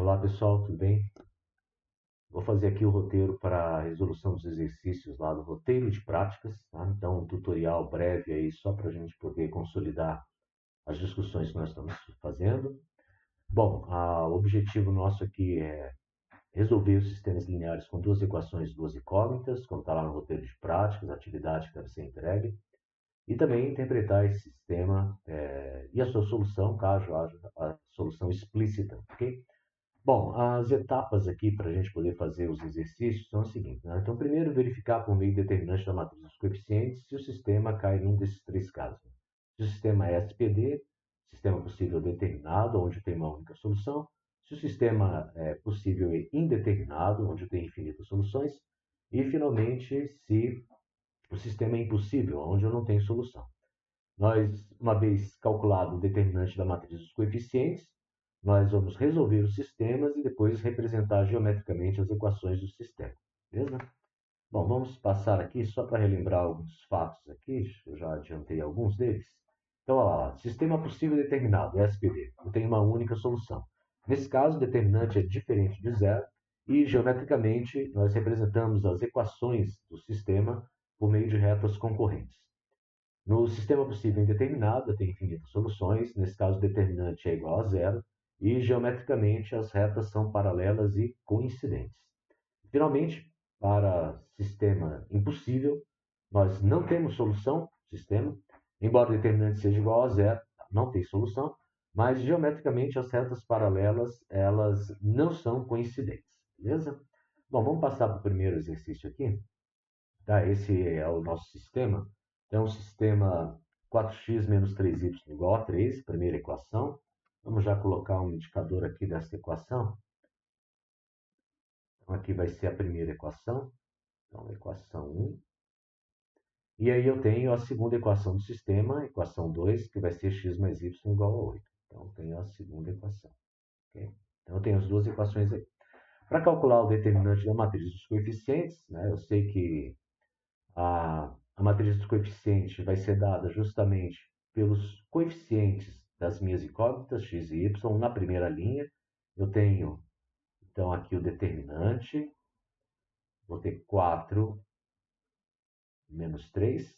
Olá pessoal, tudo bem? Vou fazer aqui o roteiro para a resolução dos exercícios lá do roteiro de práticas, tá? Então, um tutorial breve aí só para a gente poder consolidar as discussões que nós estamos fazendo. Bom, o objetivo nosso aqui é resolver os sistemas lineares com duas equações, duas incógnitas, como está lá no roteiro de práticas, atividade que deve ser entregue, e também interpretar esse sistema e a sua solução, caso haja a solução explícita, ok? Bom, as etapas aqui para a gente poder fazer os exercícios são as seguintes, né? Então, primeiro, verificar por meio determinante da matriz dos coeficientes se o sistema cai num desses três casos. Se o sistema é SPD, sistema possível determinado, onde tem uma única solução. Se o sistema é possível e indeterminado, onde tem infinitas soluções. E, finalmente, se o sistema é impossível, onde eu não tenho solução. Nós, uma vez calculado o determinante da matriz dos coeficientes, nós vamos resolver os sistemas e depois representar geometricamente as equações do sistema. Beleza? Bom, vamos passar aqui só para relembrar alguns fatos aqui, eu já adiantei alguns deles. Então, olha lá, sistema possível determinado, SPD. Eu tenho uma única solução. Nesse caso, o determinante é diferente de zero e, geometricamente, nós representamos as equações do sistema por meio de retas concorrentes. No sistema possível indeterminado, tem infinitas soluções, nesse caso o determinante é igual a zero, e geometricamente as retas são paralelas e coincidentes. Finalmente, para sistema impossível, nós não temos solução, sistema, embora o determinante seja igual a zero, não tem solução, mas geometricamente as retas paralelas, elas não são coincidentes, beleza? Bom, vamos passar para o primeiro exercício aqui. Tá? Esse é o nosso sistema. Então, o sistema 4x menos 3y igual a 3, primeira equação. Vamos já colocar um indicador aqui dessa equação. Então, aqui vai ser a primeira equação. Então, equação 1. E aí eu tenho a segunda equação do sistema, equação 2, que vai ser x mais y igual a 8. Então, eu tenho a segunda equação. Okay? Então, eu tenho as duas equações aí. Para calcular o determinante da matriz dos coeficientes, né, eu sei que a matriz dos coeficientes vai ser dada justamente pelos coeficientes das minhas incógnitas, x e y, na primeira linha. Eu tenho, então, aqui o determinante, vou ter 4 menos 3,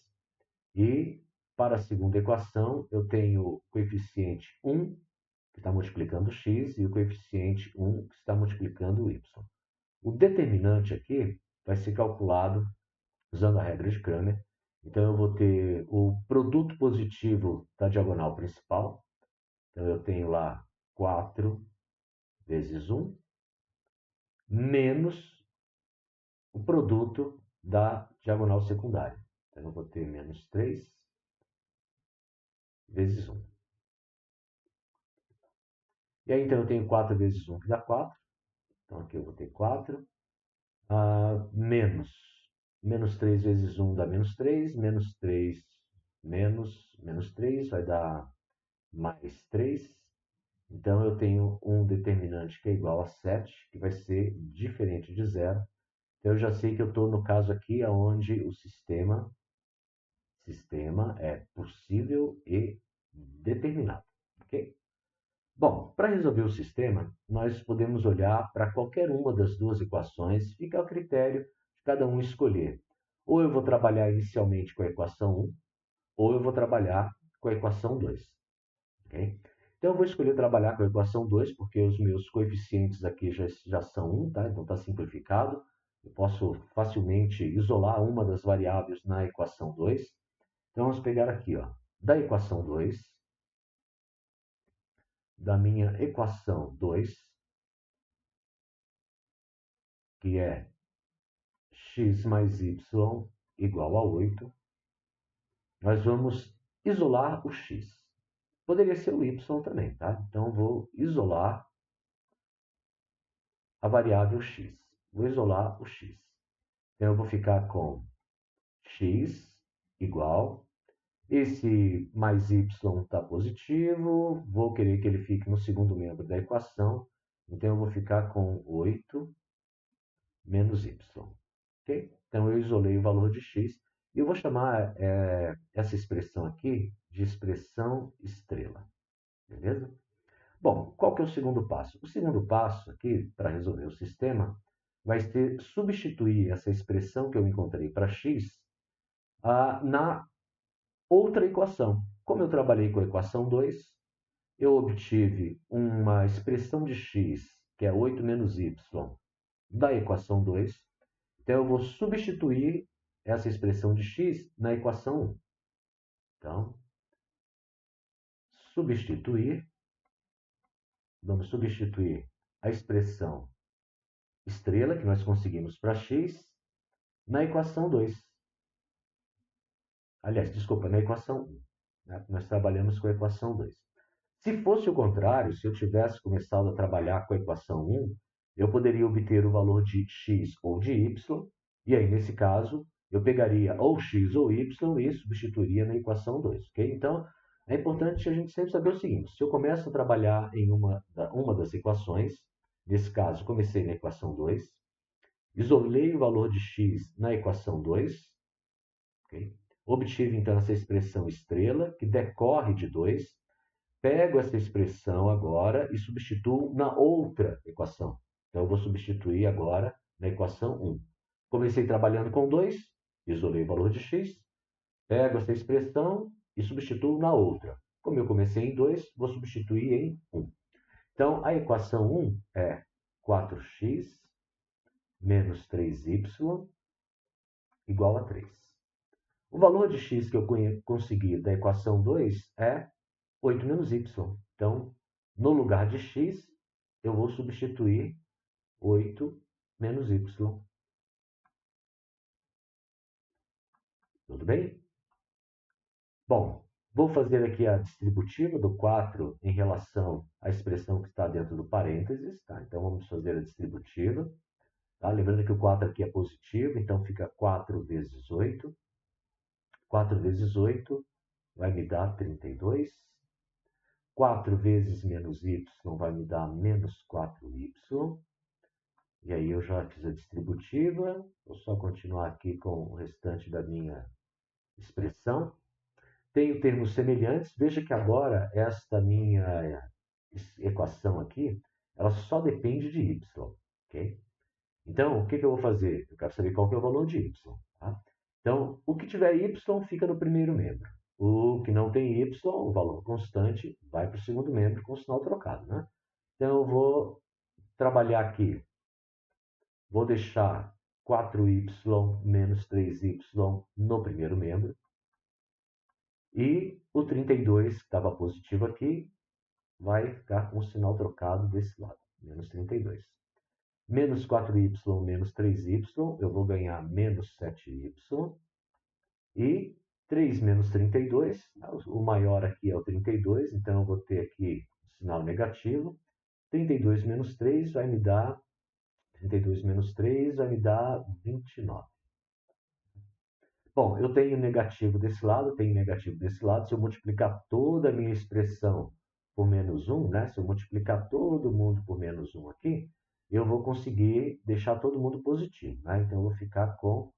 e para a segunda equação, eu tenho o coeficiente 1, que está multiplicando x, e o coeficiente 1, que está multiplicando y. O determinante aqui vai ser calculado usando a regra de Cramer. Então, eu vou ter o produto positivo da diagonal principal. Então, eu tenho lá 4 vezes 1, menos o produto da diagonal secundária. Então, eu vou ter menos 3 vezes 1. E aí, então, eu tenho 4 vezes 1, que dá 4. Então, aqui eu vou ter 4. Menos 3 vezes 1 dá menos 3. Menos 3 menos 3 vai dar mais 3. Então, eu tenho um determinante que é igual a 7, que vai ser diferente de zero. Então, eu já sei que eu estou no caso aqui onde o sistema é possível e determinado. Ok? Bom, para resolver o sistema, nós podemos olhar para qualquer uma das duas equações, fica ao critério de cada um escolher. Ou eu vou trabalhar inicialmente com a equação 1, ou eu vou trabalhar com a equação 2. Okay? Então, eu vou escolher trabalhar com a equação 2, porque os meus coeficientes aqui já são 1, tá? Então está simplificado. Eu posso facilmente isolar uma das variáveis na equação 2. Então, vamos pegar aqui, ó, da equação 2, da minha equação 2, que é x mais y igual a 8, nós vamos isolar o x. Poderia ser o y também, tá? Então, vou isolar a variável x. Vou isolar o x. Então, eu vou ficar com x igual. Esse mais y está positivo. Vou querer que ele fique no segundo membro da equação. Então, eu vou ficar com 8 menos y. Okay? Então, eu isolei o valor de x. E eu vou chamar essa expressão aqui de expressão estrela. Beleza? Bom, qual que é o segundo passo? O segundo passo aqui, para resolver o sistema, vai ser substituir essa expressão que eu encontrei para x na outra equação. Como eu trabalhei com a equação 2, eu obtive uma expressão de x, que é 8 menos y, da equação 2. Então, eu vou substituir essa expressão de x na equação 1. Então, vamos substituir a expressão estrela, que nós conseguimos para x, na equação 2. Aliás, desculpa, na equação 1. Né? Nós trabalhamos com a equação 2. Se fosse o contrário, se eu tivesse começado a trabalhar com a equação 1, eu poderia obter o valor de x ou de y, e aí, nesse caso, eu pegaria ou x ou y e substituiria na equação 2. Okay? Então, é importante a gente sempre saber o seguinte: se eu começo a trabalhar em uma das equações, nesse caso, comecei na equação 2, isolei o valor de x na equação 2, okay? Obtive, então, essa expressão estrela, que decorre de 2, pego essa expressão agora e substituo na outra equação. Então, eu vou substituir agora na equação 1. Comecei trabalhando com 2, isolei o valor de x, pego essa expressão e substituo na outra. Como eu comecei em 2, vou substituir em 1. Então, a equação 1 é 4x menos 3y igual a 3. O valor de x que eu consegui da equação 2 é 8 menos y. Então, no lugar de x, eu vou substituir 8 menos y. Tudo bem? Bom, vou fazer aqui a distributiva do 4 em relação à expressão que está dentro do parênteses. Tá? Então, vamos fazer a distributiva. Tá? Lembrando que o 4 aqui é positivo, então fica 4 vezes 8. 4 vezes 8 vai me dar 32. 4 vezes menos y vai me dar menos 4y. E aí eu já fiz a distributiva. Vou só continuar aqui com o restante da minha expressão. Tenho termos semelhantes. Veja que agora esta minha equação aqui, ela só depende de y. Okay? Então, o que eu vou fazer? Eu quero saber qual que é o valor de y. Tá? Então, o que tiver y fica no primeiro membro. O que não tem y, o valor constante, vai para o segundo membro com o sinal trocado. Né? Então, eu vou trabalhar aqui. Vou deixar 4y menos 3y no primeiro membro. E o 32, que estava positivo aqui, vai ficar com o sinal trocado desse lado. Menos 32. Menos 4y menos 3y, eu vou ganhar menos 7y. E 3 menos 32, o maior aqui é o 32, então eu vou ter aqui o sinal negativo. 32 menos 3 vai me dar 29. Bom, eu tenho negativo desse lado, tenho negativo desse lado. Se eu multiplicar toda a minha expressão por menos 1, né? Se eu multiplicar todo mundo por menos 1 aqui, eu vou conseguir deixar todo mundo positivo. Né? Então, eu vou ficar com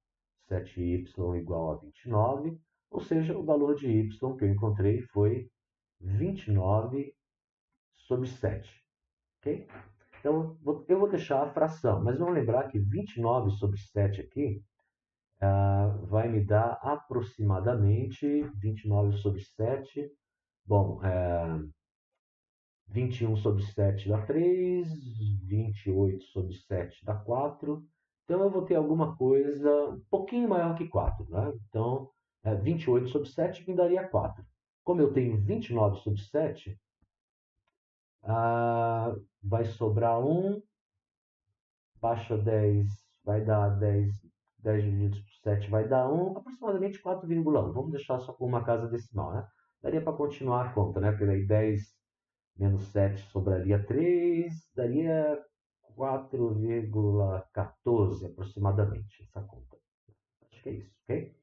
7y igual a 29, ou seja, o valor de y que eu encontrei foi 29 sobre 7. Okay? Então, eu vou deixar a fração, mas vamos lembrar que 29 sobre 7 aqui vai me dar aproximadamente 29 sobre 7. Bom, 21 sobre 7 dá 3, 28 sobre 7 dá 4. Então, eu vou ter alguma coisa um pouquinho maior que 4. Né? Então, 28 sobre 7 me daria 4. Como eu tenho 29 sobre 7, vai sobrar 1, baixa 10, vai dar 10 divididos por 7 vai dar 1, aproximadamente 4,1. Vamos deixar só por uma casa decimal, né? Daria para continuar a conta, né? Porque daí 10 menos 7 sobraria 3, daria 4,14 aproximadamente essa conta. Acho que é isso, ok?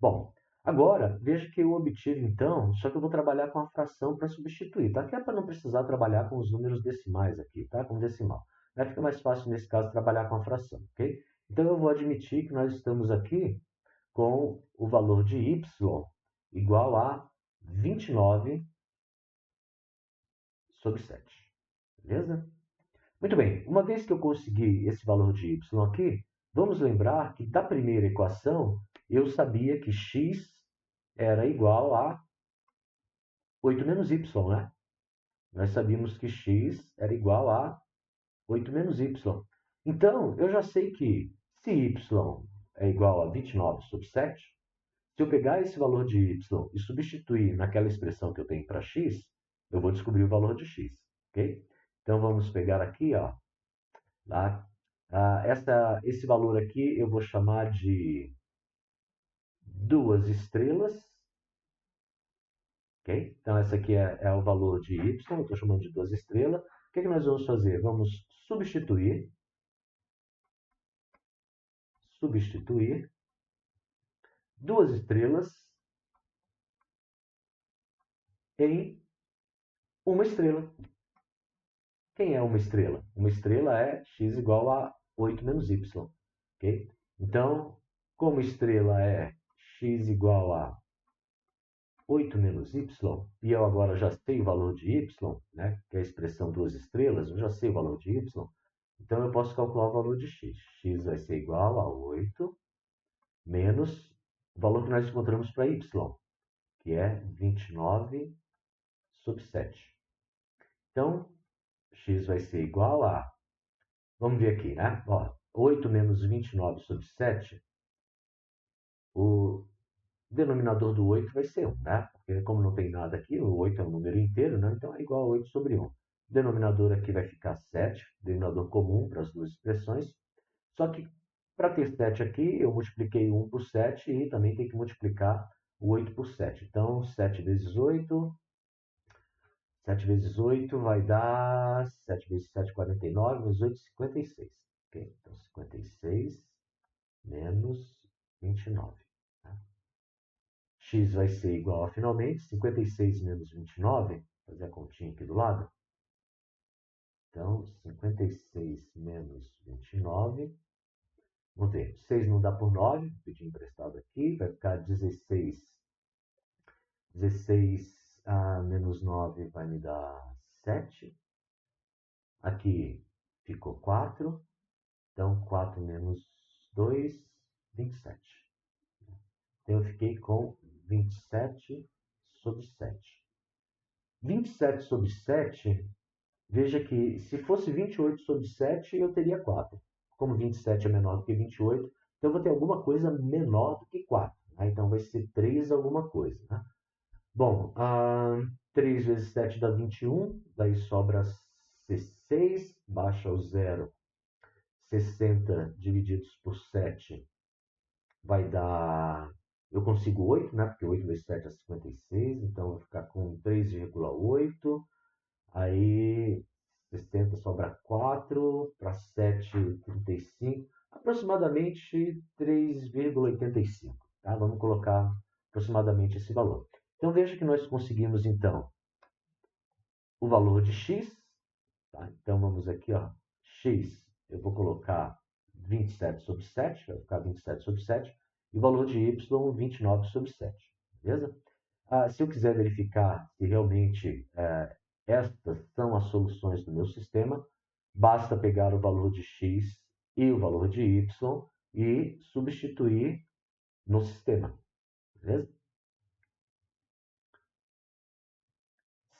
Bom, agora, veja que eu obtive, então, só que eu vou trabalhar com a fração para substituir, tá? Que é para não precisar trabalhar com os números decimais aqui, tá? Com decimal. Vai ficar mais fácil, nesse caso, trabalhar com a fração, ok? Então, eu vou admitir que nós estamos aqui com o valor de y igual a 29 sobre 7. Beleza? Muito bem, uma vez que eu consegui esse valor de y aqui, vamos lembrar que da primeira equação eu sabia que x era igual a 8 menos y, né? Nós sabíamos que x era igual a 8 menos y. Então, eu já sei que se y é igual a 29 sobre 7, se eu pegar esse valor de y e substituir naquela expressão que eu tenho para x, eu vou descobrir o valor de x, ok? Então, vamos pegar aqui, ó, tá? Esse valor aqui eu vou chamar de 2 estrelas, ok? Então, essa aqui é o valor de y, eu estou chamando de 2 estrelas. O que nós vamos fazer? Vamos substituir 2 estrelas em uma estrela. Quem é uma estrela? Uma estrela é x igual a 8 menos y, ok? Então, como estrela é x igual a 8 menos y, e eu agora já sei o valor de y, né, que é a expressão 2 estrelas, eu já sei o valor de y, então eu posso calcular o valor de x. X vai ser igual a 8 menos o valor que nós encontramos para y, que é 29 sobre 7. Então, x vai ser igual a, vamos ver aqui, né? Ó, 8 menos 29 sobre 7, o denominador do 8 vai ser 1, né? Porque como não tem nada aqui, o 8 é um número inteiro, né? Então é igual a 8 sobre 1. O denominador aqui vai ficar 7, denominador comum para as duas expressões. Só que para ter 7 aqui, eu multipliquei 1 por 7 e também tem que multiplicar o 8 por 7. Então, 7 vezes 8, 7 vezes 8 vai dar 7 vezes 7, 49, menos 8, 56. Ok? Então, 56 menos 29. Tá? X vai ser igual a, finalmente, 56 menos 29. Vou fazer a continha aqui do lado. Então, 56 menos 29. Vamos ver, 6 não dá por 9, vou pedir emprestado aqui, vai ficar 16. 16 menos 9 vai me dar 7. Aqui ficou 4. Então, 4 menos 2, 27. Então, eu fiquei com 27 sobre 7. 27 sobre 7, veja que se fosse 28 sobre 7, eu teria 4. Como 27 é menor do que 28, então eu vou ter alguma coisa menor do que 4. Né? Então, vai ser 3 alguma coisa. Né? Bom, 3 vezes 7 dá 21, daí sobra 6, baixa o zero. 60 divididos por 7 vai dar... Eu consigo 8, né? Porque 8 vezes 7 é 56, então eu vou ficar com 3,8. Aí 60 sobra 4, para 7, 35, aproximadamente 3,85. Tá? Vamos colocar aproximadamente esse valor. Então veja que nós conseguimos então o valor de x. Tá? Então vamos aqui, ó, x, eu vou colocar 27 sobre 7, vai ficar 27 sobre 7, e o valor de y, 29 sobre 7. Beleza? Se eu quiser verificar se realmente estas são as soluções do meu sistema, basta pegar o valor de x e o valor de y e substituir no sistema. Beleza?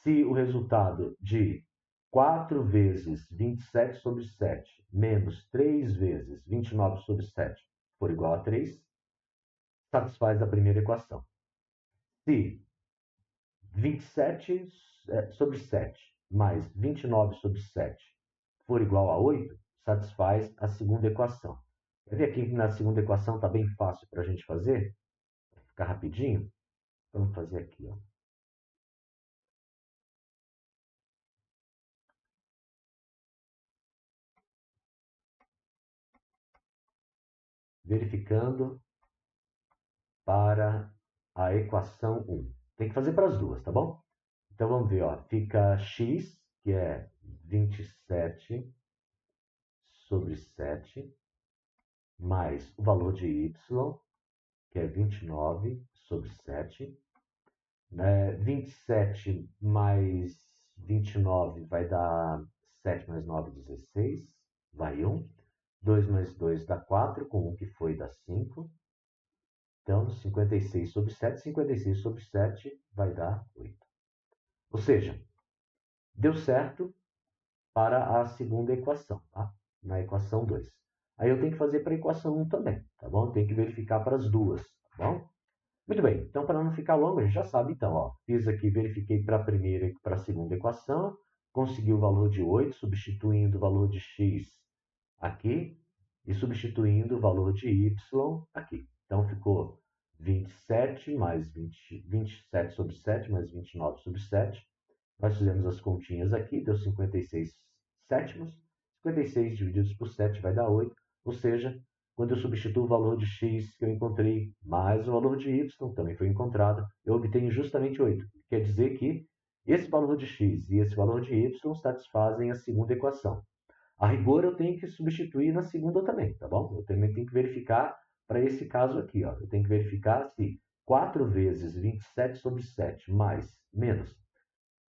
Se o resultado de 4 vezes 27 sobre 7 menos 3 vezes 29 sobre 7 for igual a 3, satisfaz a primeira equação. Se 27 sobre 7 mais 29 sobre 7 for igual a 8, satisfaz a segunda equação. Quer ver aqui que na segunda equação está bem fácil para a gente fazer? Vai ficar rapidinho. Vamos fazer aqui, ó. Verificando para a equação 1. Tem que fazer para as duas, tá bom? Então vamos ver, ó. Fica x, que é 27 sobre 7, mais o valor de y, que é 29 sobre 7. 27 mais 29 vai dar 7 mais 9, 16, vai 1. 2 mais 2 dá 4, com 1 que foi dá 5. Então, 56 sobre 7, 56 sobre 7 vai dar 8. Ou seja, deu certo para a segunda equação, tá? Na equação 2. Aí eu tenho que fazer para a equação 1 também, tá bom? Tem que verificar para as duas, tá bom? Muito bem, então para não ficar longo, a gente já sabe então, ó. Fiz aqui, verifiquei para a primeira e para a segunda equação, consegui o valor de 8, substituindo o valor de x aqui e substituindo o valor de y aqui. Então ficou 27 mais 27 sobre 7 mais 29 sobre 7. Nós fizemos as continhas aqui, deu 56 sétimos. 56 divididos por 7 vai dar 8. Ou seja, quando eu substituo o valor de x que eu encontrei mais o valor de y, também foi encontrado, eu obtenho justamente 8. Quer dizer que esse valor de x e esse valor de y satisfazem a segunda equação. A rigor, eu tenho que substituir na segunda também, tá bom? Eu também tenho que verificar para esse caso aqui, ó. Eu tenho que verificar se 4 vezes 27 sobre 7 mais menos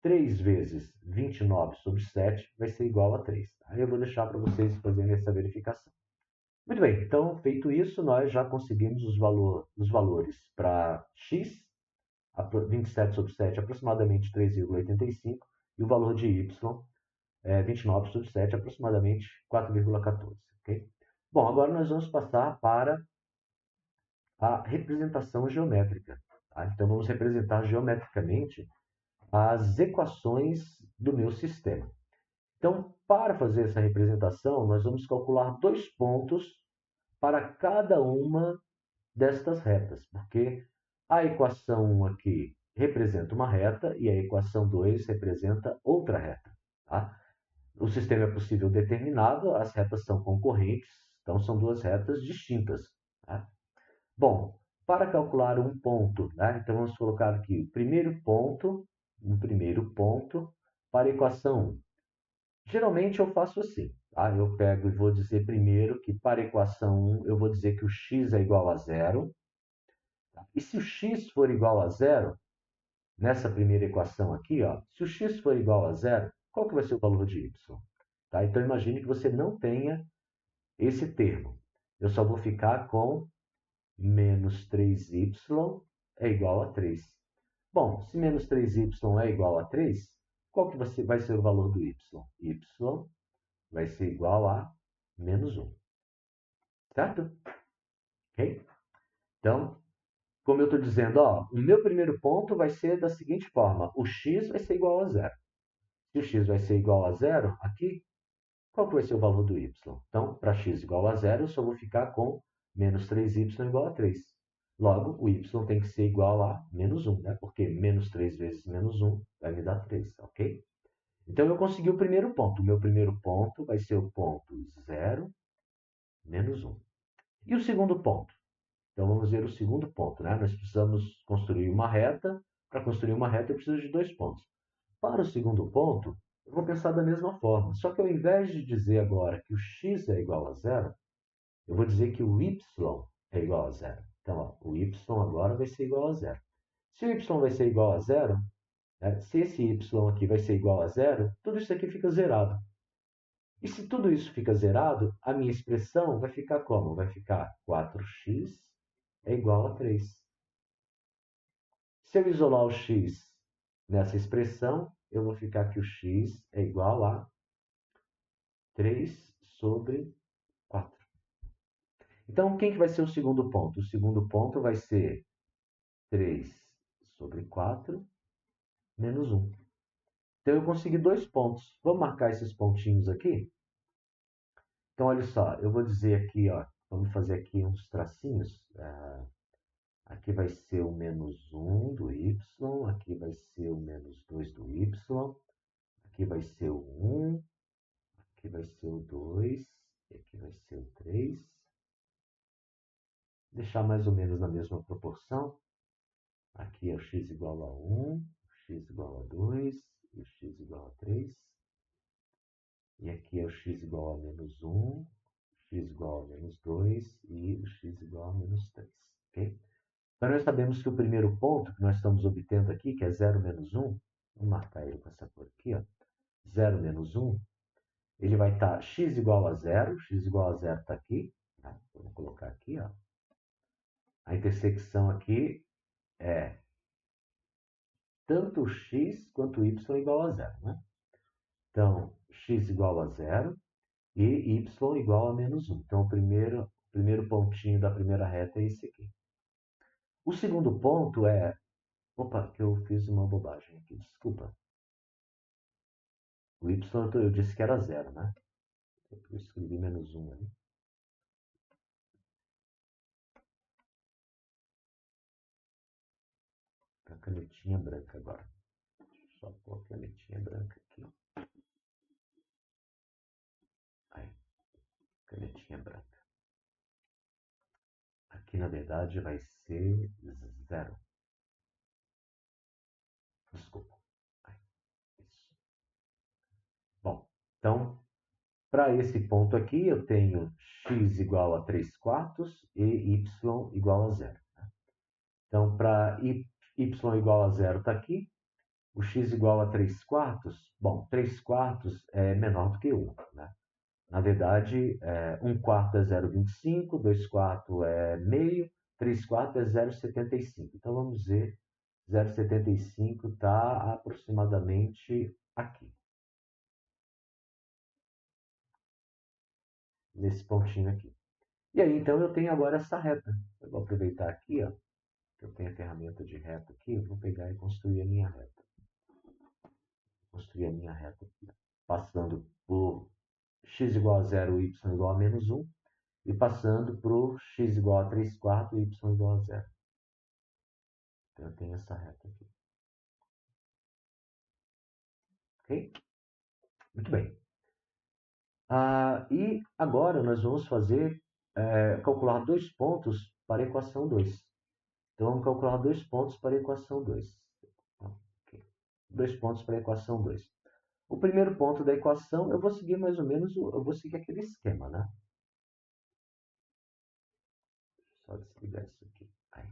3 vezes 29 sobre 7 vai ser igual a 3. Aí eu vou deixar para vocês fazerem essa verificação. Muito bem, então, feito isso, nós já conseguimos os valores para x, 27 sobre 7, aproximadamente 3,85, e o valor de y, 29 sobre 7, aproximadamente 4,14. Okay? Bom, agora nós vamos passar para a representação geométrica. Tá? Então, vamos representar geometricamente as equações do meu sistema. Então, para fazer essa representação, nós vamos calcular 2 pontos para cada uma destas retas, porque a equação 1 aqui representa uma reta e a equação 2 representa outra reta. Tá? O sistema é possível determinado, as retas são concorrentes, então são duas retas distintas. Tá? Bom, para calcular um ponto, né? Então vamos colocar aqui um primeiro ponto para a equação 1. Geralmente eu faço assim, tá? Eu pego e vou dizer primeiro que para a equação 1 eu vou dizer que o x é igual a zero. Tá? E se o x for igual a zero, nessa primeira equação aqui, ó, se o x for igual a zero, qual que vai ser o valor de y? Tá? Então imagine que você não tenha esse termo. Eu só vou ficar com menos 3y é igual a 3. Bom, se menos 3y é igual a 3, qual que vai ser o valor do y? Y vai ser igual a menos 1. Certo? Ok? Então, como eu estou dizendo, ó, o meu primeiro ponto vai ser da seguinte forma. O x vai ser igual a zero. Se o x vai ser igual a zero, aqui, qual que vai ser o valor do y? Então, para x igual a zero, eu só vou ficar com menos 3y igual a 3. Logo, o y tem que ser igual a menos 1, né? Porque menos 3 vezes menos 1 vai me dar 3, ok? Então, eu consegui o primeiro ponto. O meu primeiro ponto vai ser o ponto 0, menos 1. E o segundo ponto? Então, vamos ver o segundo ponto, né? Nós precisamos construir uma reta. Para construir uma reta, eu preciso de 2 pontos. Para o segundo ponto, eu vou pensar da mesma forma. Só que ao invés de dizer agora que o x é igual a zero, eu vou dizer que o y é igual a zero. Então, ó, o y agora vai ser igual a zero. Se o y vai ser igual a zero, né, se esse y aqui vai ser igual a zero, tudo isso aqui fica zerado. E se tudo isso fica zerado, a minha expressão vai ficar como? Vai ficar 4x é igual a 3. Se eu isolar o x nessa expressão, eu vou ficar que o x é igual a 3 sobre 4. Então, quem que vai ser o segundo ponto? O segundo ponto vai ser 3 sobre 4 menos 1. Então, eu consegui 2 pontos. Vamos marcar esses pontinhos aqui? Então, olha só, eu vou dizer aqui, ó, vamos fazer aqui uns tracinhos. Aqui vai ser o menos 1 do y, aqui vai ser o menos 2 do y, aqui vai ser o 1, aqui vai ser o 2, e aqui vai ser o 3. Deixar mais ou menos na mesma proporção. Aqui é o x igual a 1, o x igual a 2, e o x igual a 3. E aqui é o x igual a menos 1, o x igual a menos 2 e o x igual a menos 3. Okay? Então, nós sabemos que o primeiro ponto que nós estamos obtendo aqui, que é 0 menos 1, vou marcar ele com essa cor aqui, ó, 0 menos 1, ele vai estar x igual a zero está aqui, tá? Vou colocar aqui, ó. A intersecção aqui é tanto x quanto y igual a zero, né? Então, x igual a zero e y igual a menos 1. Então, o primeiro pontinho da primeira reta é esse aqui. O segundo ponto é... Opa, que eu fiz uma bobagem aqui, desculpa. O y eu disse que era zero, né? Eu escrevi menos 1 ali. A canetinha branca agora. Deixa eu só pôr a canetinha branca aqui. Aí, canetinha branca. Aqui, na verdade, vai ser zero. Desculpa. Aí, isso. Bom, então, para esse ponto aqui, eu tenho x igual a 3 quartos e y igual a zero. Então, para y igual a zero está aqui. O x igual a 3 quartos, bom, 3 quartos é menor do que 1, né? Na verdade, 1 quarto é 0,25, 2 quartos é meio, 3 quartos é 0,75. Então, vamos dizer, 0,75 está aproximadamente aqui, nesse pontinho aqui. E aí, então, eu tenho agora essa reta. Eu vou aproveitar aqui, ó, que eu tenho a ferramenta de reta aqui, eu vou pegar e construir a minha reta. Construir a minha reta aqui, passando por x igual a 0, y igual a menos 1, e passando para o x igual a 3 quartos e y igual a 0. Então, eu tenho essa reta aqui. Ok? Muito bem. E agora nós vamos calcular dois pontos para a equação 2. Então, vamos calcular dois pontos para a equação 2. Okay. Dois pontos para a equação 2. O primeiro ponto da equação, eu vou seguir mais ou menos, eu vou seguir aquele esquema, né? Só desligar isso aqui. Aí.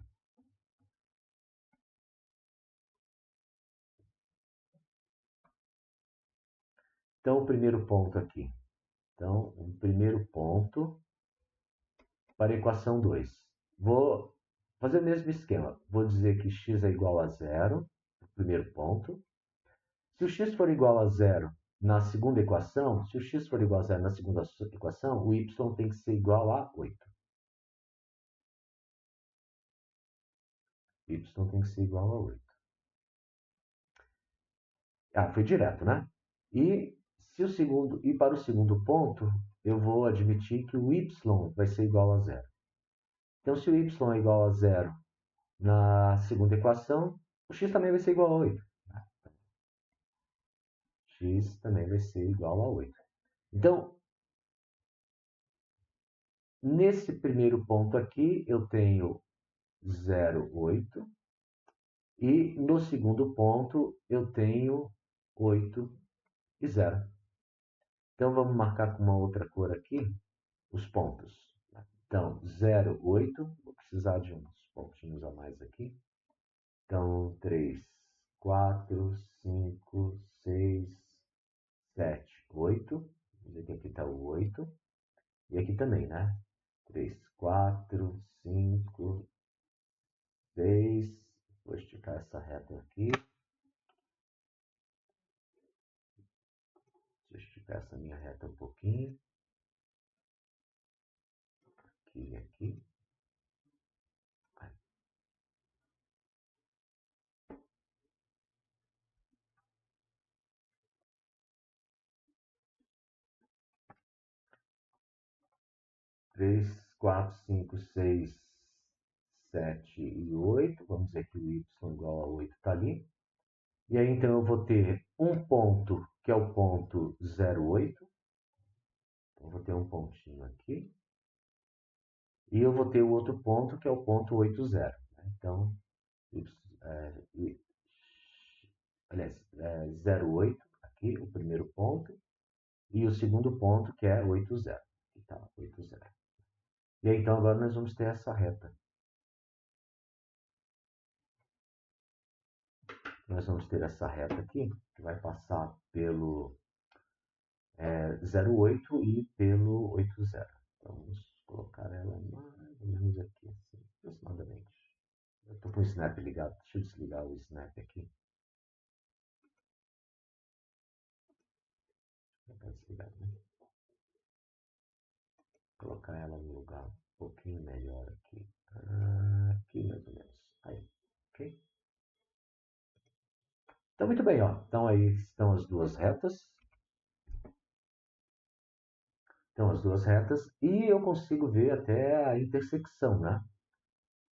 Então, o primeiro ponto aqui. Então, o primeiro ponto para a equação 2. Vou fazer o mesmo esquema. Vou dizer que x é igual a zero, o primeiro ponto. Se o x for igual a zero na segunda equação, se o x for igual a zero na segunda equação, o y tem que ser igual a 8. Y tem que ser igual a 8. Foi direto, né? E para o segundo ponto, eu vou admitir que o y vai ser igual a zero. Então, se o y é igual a zero na segunda equação, o x também vai ser igual a 8. X também vai ser igual a 8. Então, nesse primeiro ponto aqui, eu tenho 0,8. E no segundo ponto, eu tenho 8 e 0. Então, vamos marcar com uma outra cor aqui os pontos. Então, 0, 8. Vou precisar de uns pontinhos a mais aqui. Então, 3, 4, 5, 6, 7, 8. Vamos ver que aqui está o 8. E aqui também, né? 3, 4, 5, 6. Vou esticar essa reta aqui. Deixa eu esticar essa minha reta um pouquinho. Aqui e aqui. 3, 4, 5, 6, 7 e 8. Vamos dizer que o y igual a 8 está ali. E aí, então, eu vou ter um ponto, que é o ponto 0,8. Então, eu vou ter um pontinho aqui. E eu vou ter o outro ponto, que é o ponto 80. Então, aliás, 0,8 aqui, o primeiro ponto. E o segundo ponto, que é 80. Aqui está, 80. E aí, então, agora nós vamos ter essa reta. Nós vamos ter essa reta aqui, que vai passar pelo 0,8 e pelo 80. Então, vamos colocar ela mais ou menos aqui, assim, aproximadamente. Eu estou com o Snap ligado, deixa eu desligar o Snap aqui. Está desligado, né? Vou colocar ela no lugar um pouquinho melhor aqui. Aqui mais ou menos. Aí, ok? Então, muito bem, ó. Então aí estão as duas retas. Então, as duas retas. E eu consigo ver até a intersecção, né?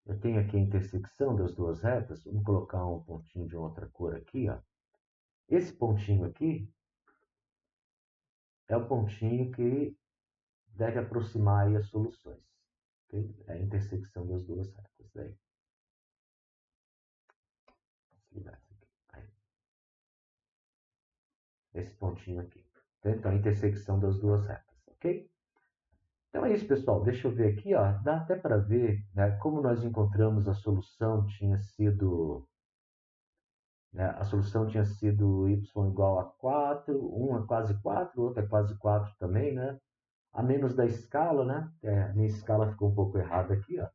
Eu tenho aqui a intersecção das duas retas. Vamos colocar um pontinho de outra cor aqui, ó. Esse pontinho aqui é o pontinho que deve aproximar aí as soluções. Okay? É a intersecção das duas retas. Daí. Desligar isso aqui. Aí. Esse pontinho aqui. Então, a intersecção das duas retas. Ok? Então é isso, pessoal. Deixa eu ver aqui, ó. Dá até para ver, né, como nós encontramos a solução tinha sido, né, a solução tinha sido y igual a 4, um é quase 4, o outro é quase 4 também, né? A menos da escala, né? A minha escala ficou um pouco errada aqui, ó.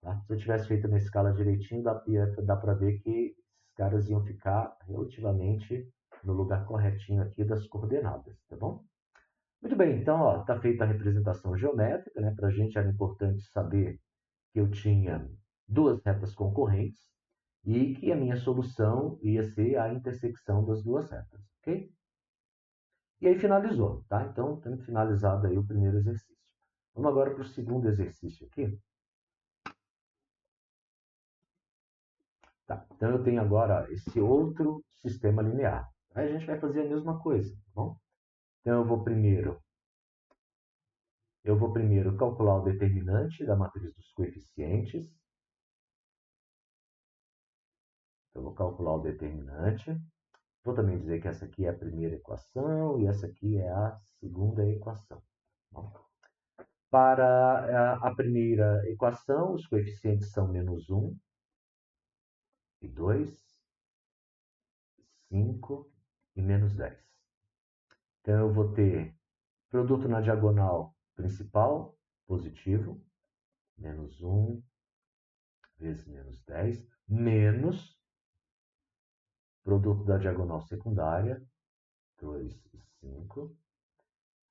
Tá? Se eu tivesse feito a minha escala direitinho, dá para ver que esses caras iam ficar relativamente no lugar corretinho aqui das coordenadas, tá bom? Muito bem, então está feita a representação geométrica, né? Para a gente era importante saber que eu tinha duas retas concorrentes e que a minha solução ia ser a intersecção das duas retas, ok? E aí finalizou, tá? Então, temos finalizado aí o primeiro exercício. Vamos agora para o segundo exercício aqui. Tá, então eu tenho agora esse outro sistema linear. Aí a gente vai fazer a mesma coisa, tá bom? Então eu vou primeiro calcular o determinante da matriz dos coeficientes. Então, eu vou calcular o determinante. Vou também dizer que essa aqui é a primeira equação e essa aqui é a segunda equação. Bom, para a primeira equação, os coeficientes são menos 1 e 2, 5 e menos 10. Então, eu vou ter produto na diagonal principal, positivo, menos 1 vezes menos 10, menos produto da diagonal secundária, 2 e 5.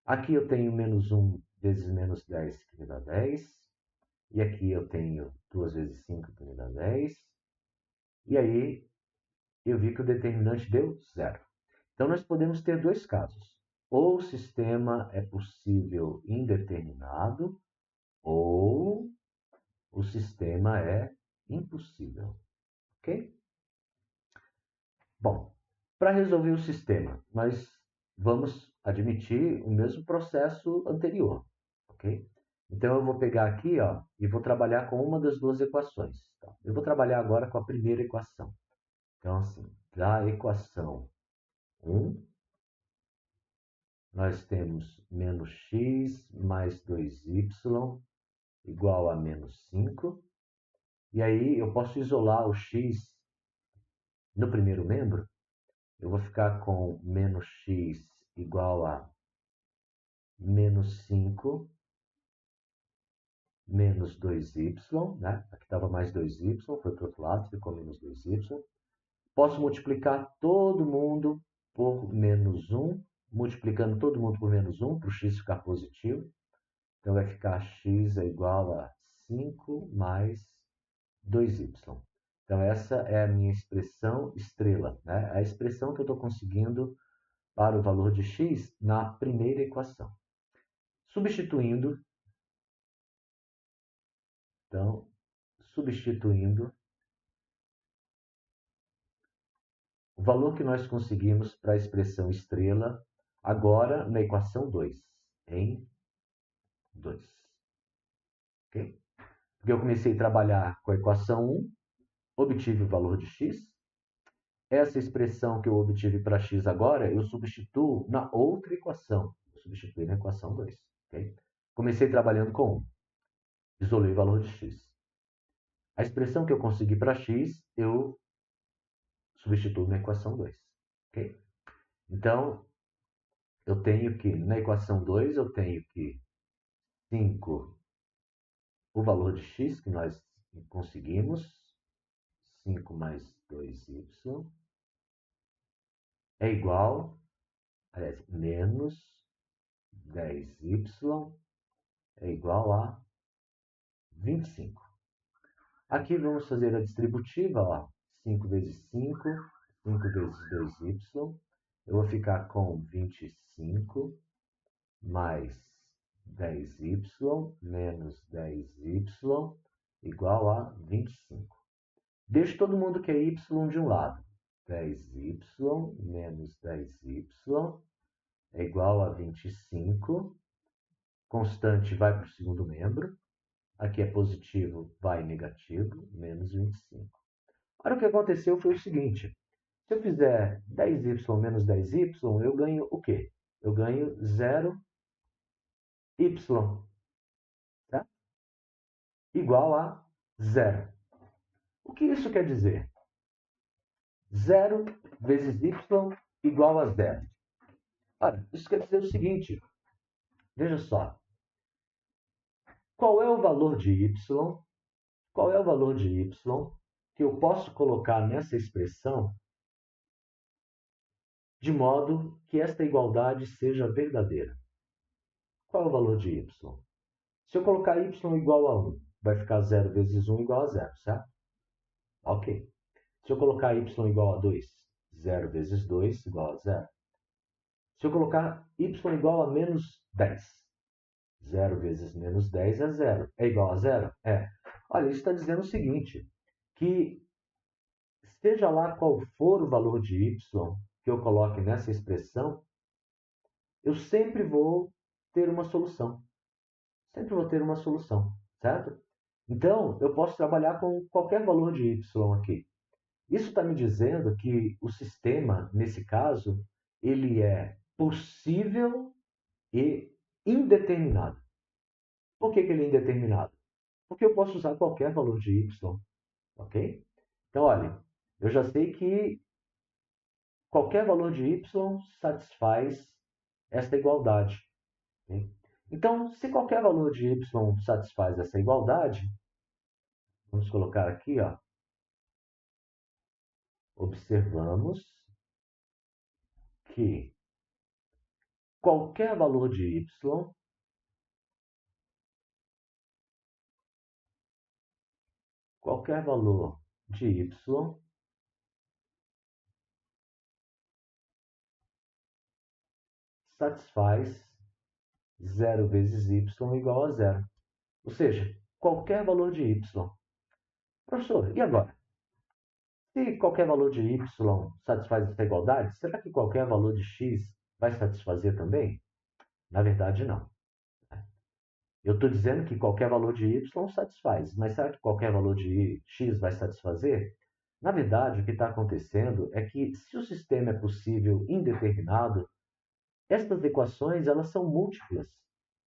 Aqui eu tenho menos 1 vezes menos 10, que me dá 10. E aqui eu tenho 2 vezes 5, que me dá 10. E aí eu vi que o determinante deu zero. Então nós podemos ter dois casos. Ou o sistema é possível indeterminado, ou o sistema é impossível. Ok? Bom, para resolver o sistema, nós vamos admitir o mesmo processo anterior. Ok? Então eu vou pegar aqui, ó, e vou trabalhar com uma das duas equações. Tá? Eu vou trabalhar agora com a primeira equação. Então, assim, da equação 1, nós temos menos x mais 2y igual a menos 5. E aí eu posso isolar o x no primeiro membro. Eu vou ficar com menos x igual a menos 5 menos 2y, né? Aqui estava mais 2y, foi para o outro lado, ficou menos 2y. Posso multiplicar todo mundo por menos 1, multiplicando todo mundo por menos 1, para o x ficar positivo. Então, vai ficar x é igual a 5 mais 2y. Então, essa é a minha expressão estrela, né? A expressão que eu estou conseguindo para o valor de x na primeira equação. Substituindo, então, substituindo o valor que nós conseguimos para a expressão estrela agora na equação 2, em 2. Okay? Porque eu comecei a trabalhar com a equação 1, obtive o valor de x. Essa expressão que eu obtive para x agora, eu substituo na outra equação. Eu substituí na equação 2. Okay? Comecei trabalhando com 1. Isolei o valor de x. A expressão que eu consegui para x, eu substituo na equação 2. Okay? Então, eu tenho que, na equação 2, eu tenho que 5, o valor de x que nós conseguimos, 5 mais 2y, é igual, aliás, menos 10y é igual a 25. Aqui vamos fazer a distributiva, ó. 5 vezes 5, 5 vezes 2y. Eu vou ficar com 25 mais 10y menos 10y igual a 25. Deixo todo mundo que é y de um lado. 10y menos 10y é igual a 25. Constante vai para o segundo membro. Aqui é positivo, vai negativo, menos 25. Agora, o que aconteceu foi o seguinte. Se eu fizer 10y menos 10y, eu ganho o quê? Eu ganho 0y, tá? Igual a 0. O que isso quer dizer? 0 vezes y igual a 0. Ora, isso quer dizer o seguinte. Veja só. Qual é o valor de y? Qual é o valor de y que eu posso colocar nessa expressão de modo que esta igualdade seja verdadeira? Qual é o valor de y? Se eu colocar y igual a 1, vai ficar 0 vezes 1 igual a 0, certo? Ok. Se eu colocar y igual a 2, 0 vezes 2 igual a 0. Se eu colocar y igual a menos 10, 0 vezes menos 10 é 0. É igual a 0? É. Olha, isso está dizendo o seguinte, que seja lá qual for o valor de y que eu coloque nessa expressão, eu sempre vou ter uma solução. Sempre vou ter uma solução, certo? Então, eu posso trabalhar com qualquer valor de y aqui. Isso está me dizendo que o sistema, nesse caso, ele é possível e indeterminado. Por que ele é indeterminado? Porque eu posso usar qualquer valor de y, ok? Então, olha, eu já sei que qualquer valor de y satisfaz esta igualdade. Ok? Então, se qualquer valor de y satisfaz essa igualdade, vamos colocar aqui, ó, observamos que qualquer valor de y satisfaz 0 vezes y igual a 0. Ou seja, qualquer valor de y. Professor, e agora? Se qualquer valor de y satisfaz essa igualdade, será que qualquer valor de x vai satisfazer também? Na verdade, não. Eu estou dizendo que qualquer valor de y satisfaz, mas será que qualquer valor de x vai satisfazer? Na verdade, o que está acontecendo é que, se o sistema é possível indeterminado, estas equações elas são múltiplas.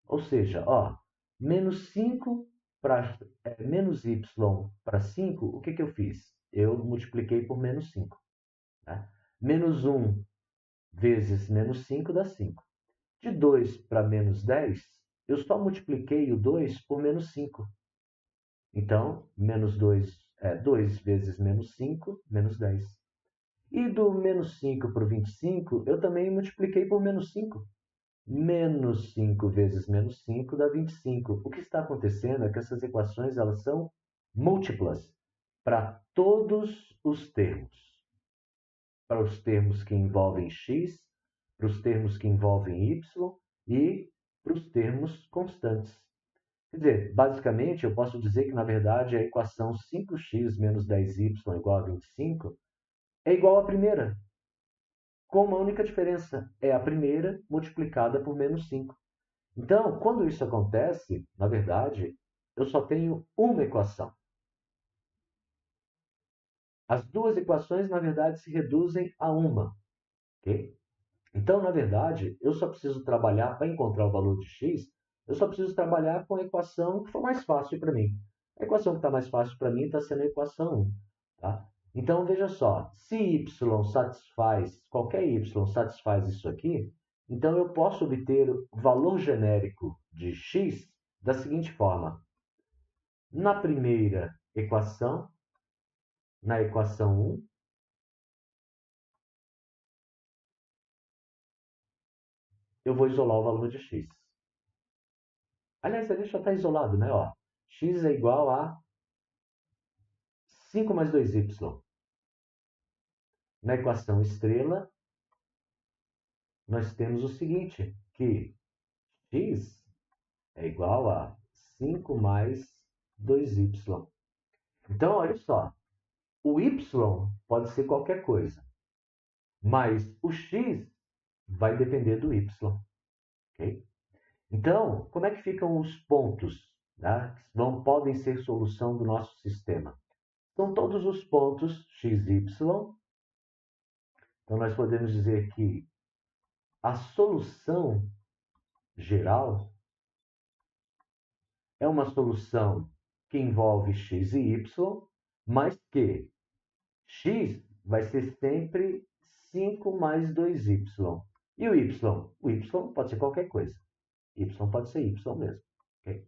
Ou seja, ó, menos 5 para menos y para 5, o que eu fiz? Eu multipliquei por menos 5. Né? Menos 1 vezes menos 5 dá 5. De 2 para menos 10, eu só multipliquei o 2 por menos 5. Então, menos 2 é 2 vezes menos 5, menos 10. E do menos 5 para o 25, eu também multipliquei por menos 5. Menos 5 vezes menos 5 dá 25. O que está acontecendo é que essas equações elas são múltiplas para todos os termos. Para os termos que envolvem x, para os termos que envolvem y e para os termos constantes. Quer dizer, basicamente, eu posso dizer que, na verdade, a equação 5x menos 10y igual a 25 é igual à primeira, com uma única diferença. É a primeira multiplicada por menos 5. Então, quando isso acontece, na verdade, eu só tenho uma equação. As duas equações, na verdade, se reduzem a uma. Okay? Então, na verdade, eu só preciso trabalhar para encontrar o valor de x, eu só preciso trabalhar com a equação que for mais fácil para mim. A equação que está mais fácil para mim está sendo a equação 1. Tá? Então, veja só, se y satisfaz, qualquer y satisfaz isso aqui, Então, eu posso obter o valor genérico de x da seguinte forma. Na primeira equação, na equação 1, eu vou isolar o valor de x. Aliás, ele já está isolado, né? Ó, x é igual a 5 mais 2y. Na equação estrela, nós temos o seguinte, que x é igual a 5 mais 2y. Então, olha só, o y pode ser qualquer coisa, mas o x vai depender do y. Okay? Então, como é que ficam os pontos, né, que podem ser solução do nosso sistema? São todos os pontos x, y. Então, nós podemos dizer que a solução geral é uma solução que envolve x e y, mas que x vai ser sempre 5 mais 2y. E o y? O y pode ser qualquer coisa. Y pode ser y mesmo. Okay?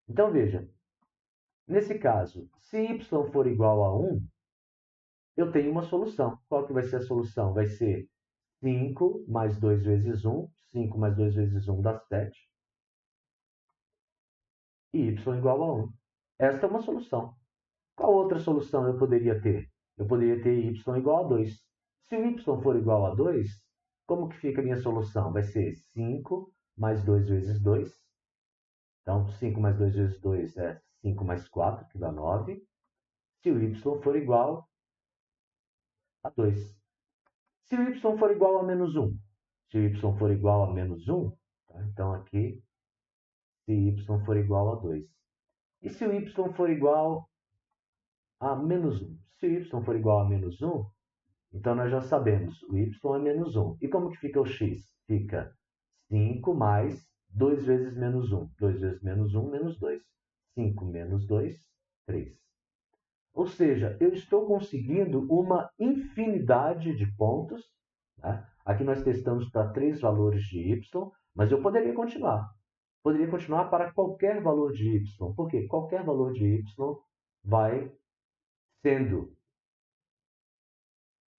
Então, veja. Nesse caso, se y for igual a 1, eu tenho uma solução. Qual que vai ser a solução? Vai ser 5 mais 2 vezes 1. 5 mais 2 vezes 1 dá 7. E y igual a 1. Esta é uma solução. Qual outra solução eu poderia ter? Eu poderia ter y igual a 2. Se o y for igual a 2, como que fica a minha solução? Vai ser 5 mais 2 vezes 2. Então, 5 mais 2 vezes 2 é 5 mais 4, que dá 9. Se o y for igual a 2. Se o y for igual a menos 1. Se o y for igual a menos 1, tá? Então aqui, se y for igual a 2. E se o y for igual a menos 1? Se o y for igual a menos 1, então nós já sabemos, o y é menos 1. E como que fica o x? Fica 5 mais 2 vezes menos 1. 2 vezes menos 1, menos 2. 5 menos 2, 3. Ou seja, eu estou conseguindo uma infinidade de pontos. Né? Aqui nós testamos para 3 valores de y, mas eu poderia continuar. Poderia continuar para qualquer valor de y. Por quê? Qualquer valor de y vai sendo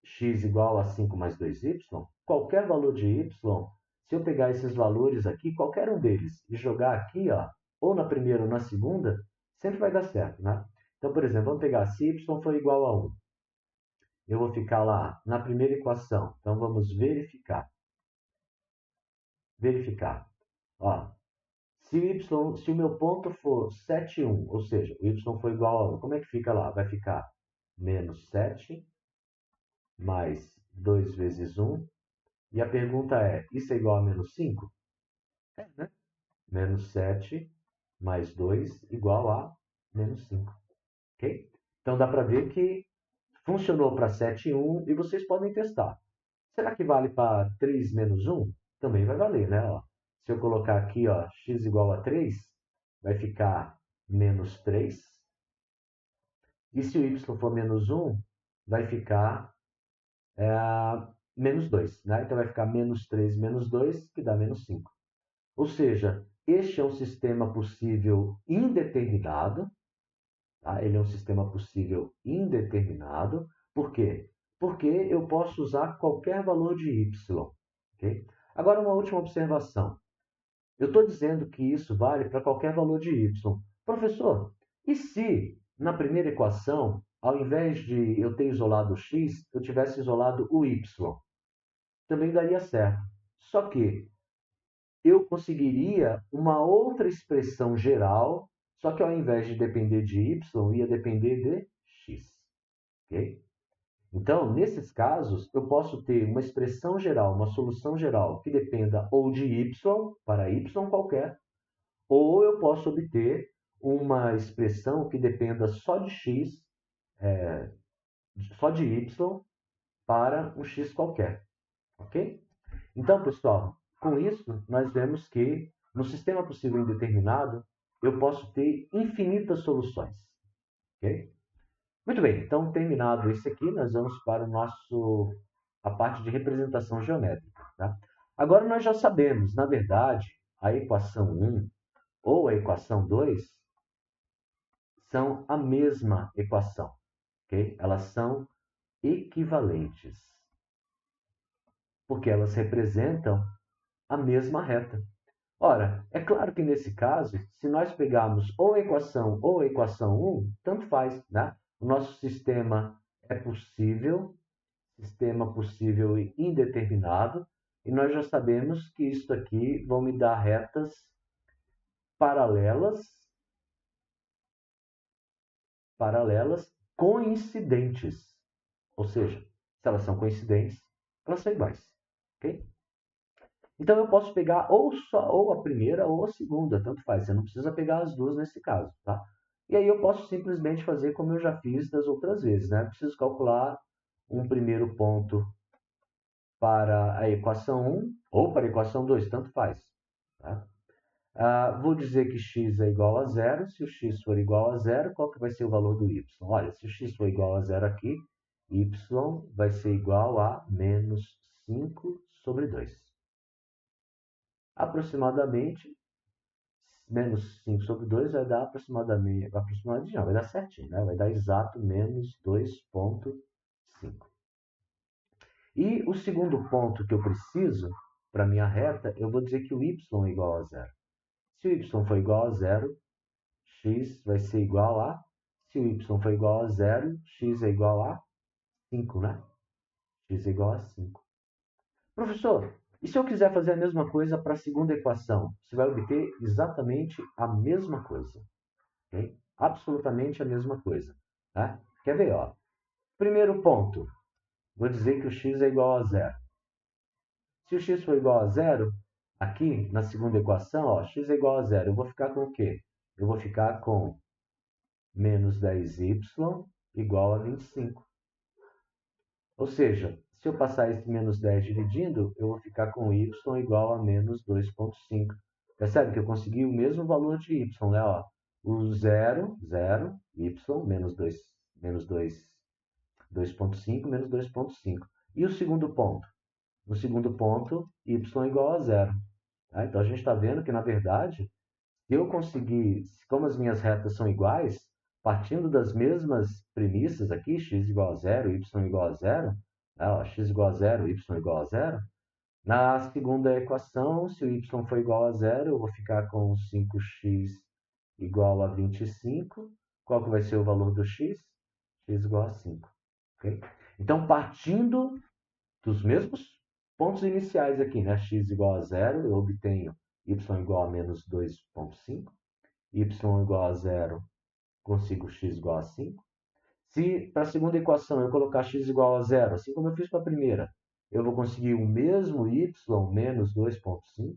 x igual a 5 mais 2y. Qualquer valor de y, se eu pegar esses valores aqui, qualquer um deles, e jogar aqui, ó, ou na primeira ou na segunda, sempre vai dar certo, né? Então, por exemplo, vamos pegar se y for igual a 1. Eu vou ficar lá na primeira equação. Então, vamos verificar. Verificar. Ó, se o meu ponto for 7, 1, ou seja, o y for igual a 1, como é que fica lá? Vai ficar menos 7 mais 2 vezes 1. E a pergunta é, isso é igual a menos 5? É, né? Menos 7 mais 2 igual a menos 5. Ok? Então, dá para ver que funcionou para 7 e 1 e vocês podem testar. Será que vale para 3 menos 1? Também vai valer, né? Ó, se eu colocar aqui, ó, x igual a 3, vai ficar menos 3. E se o y for menos 1, vai ficar menos 2. Né? Então vai ficar menos 3 menos 2, que dá menos 5. Ou seja, este é um sistema possível indeterminado. Tá? Ele é um sistema possível indeterminado. Por quê? Porque eu posso usar qualquer valor de y. Okay? Agora, uma última observação. Eu estou dizendo que isso vale para qualquer valor de y. Professor, e se na primeira equação, ao invés de eu ter isolado o x, eu tivesse isolado o y? Também daria certo. Só que eu conseguiria uma outra expressão geral, só que ao invés de depender de y, ia depender de x. Okay? Então, nesses casos, eu posso ter uma expressão geral, uma solução geral que dependa ou de y, para y qualquer, ou eu posso obter uma expressão que dependa só de x, só de y, para um x qualquer. Ok? Então, pessoal, com isso, nós vemos que no sistema possível indeterminado, eu posso ter infinitas soluções. Ok? Muito bem, então terminado esse aqui, nós vamos para a parte de representação geométrica. Tá? Agora nós já sabemos, na verdade, a equação 1 ou a equação 2 são a mesma equação, ok? Elas são equivalentes, porque elas representam a mesma reta. Ora, é claro que nesse caso, se nós pegarmos ou a equação 1, tanto faz, né? O nosso sistema possível e indeterminado, e nós já sabemos que isso aqui vão me dar retas paralelas, coincidentes. Ou seja, se elas são coincidentes, elas são iguais, ok? Então eu posso pegar ou a primeira ou a segunda, tanto faz. Você não precisa pegar as duas nesse caso, tá? E aí eu posso simplesmente fazer como eu já fiz das outras vezes, né? Eu preciso calcular um primeiro ponto para a equação 1 ou para a equação 2, tanto faz. Tá? Vou dizer que x é igual a zero. Se o x for igual a zero, qual que vai ser o valor do y? Olha, se o x for igual a zero aqui, y vai ser igual a menos 5 sobre 2. Aproximadamente, menos 5 sobre 2 vai dar aproximadamente não, vai dar certinho, né? Vai dar exato menos 2,5. E o segundo ponto que eu preciso para minha reta, eu vou dizer que o y é igual a zero. Se o y for igual a zero, x vai ser igual a... Se o y for igual a zero, x é igual a 5, né? X é igual a 5. Professor, e se eu quiser fazer a mesma coisa para a segunda equação? Você vai obter exatamente a mesma coisa. Okay? Absolutamente a mesma coisa. Tá? Quer ver? Ó? Primeiro ponto, vou dizer que o x é igual a zero. Se o x for igual a zero, aqui na segunda equação, ó, x é igual a zero. Eu vou ficar com o quê? Eu vou ficar com menos 10y igual a 25. Ou seja, se eu passar esse menos 10 dividindo, eu vou ficar com y igual a menos 2,5. Percebe que eu consegui o mesmo valor de y, né? Ó, o 0, y, menos 2, menos 2,5, menos 2,5. E o segundo ponto? No segundo ponto, y igual a zero. Tá? Então, a gente está vendo que, na verdade, se eu conseguir, como as minhas retas são iguais, partindo das mesmas premissas aqui, x igual a zero, y igual a zero, ó, x igual a zero, y igual a zero, na segunda equação, se o y for igual a zero, eu vou ficar com 5x igual a 25. Qual que vai ser o valor do x? X igual a 5. Okay? Então, partindo dos mesmos pontos iniciais aqui, né? X igual a zero, eu obtenho y igual a menos 2,5. Y igual a zero, consigo x igual a 5. Se para a segunda equação eu colocar x igual a zero, assim como eu fiz para a primeira, eu vou conseguir o mesmo y menos 2,5.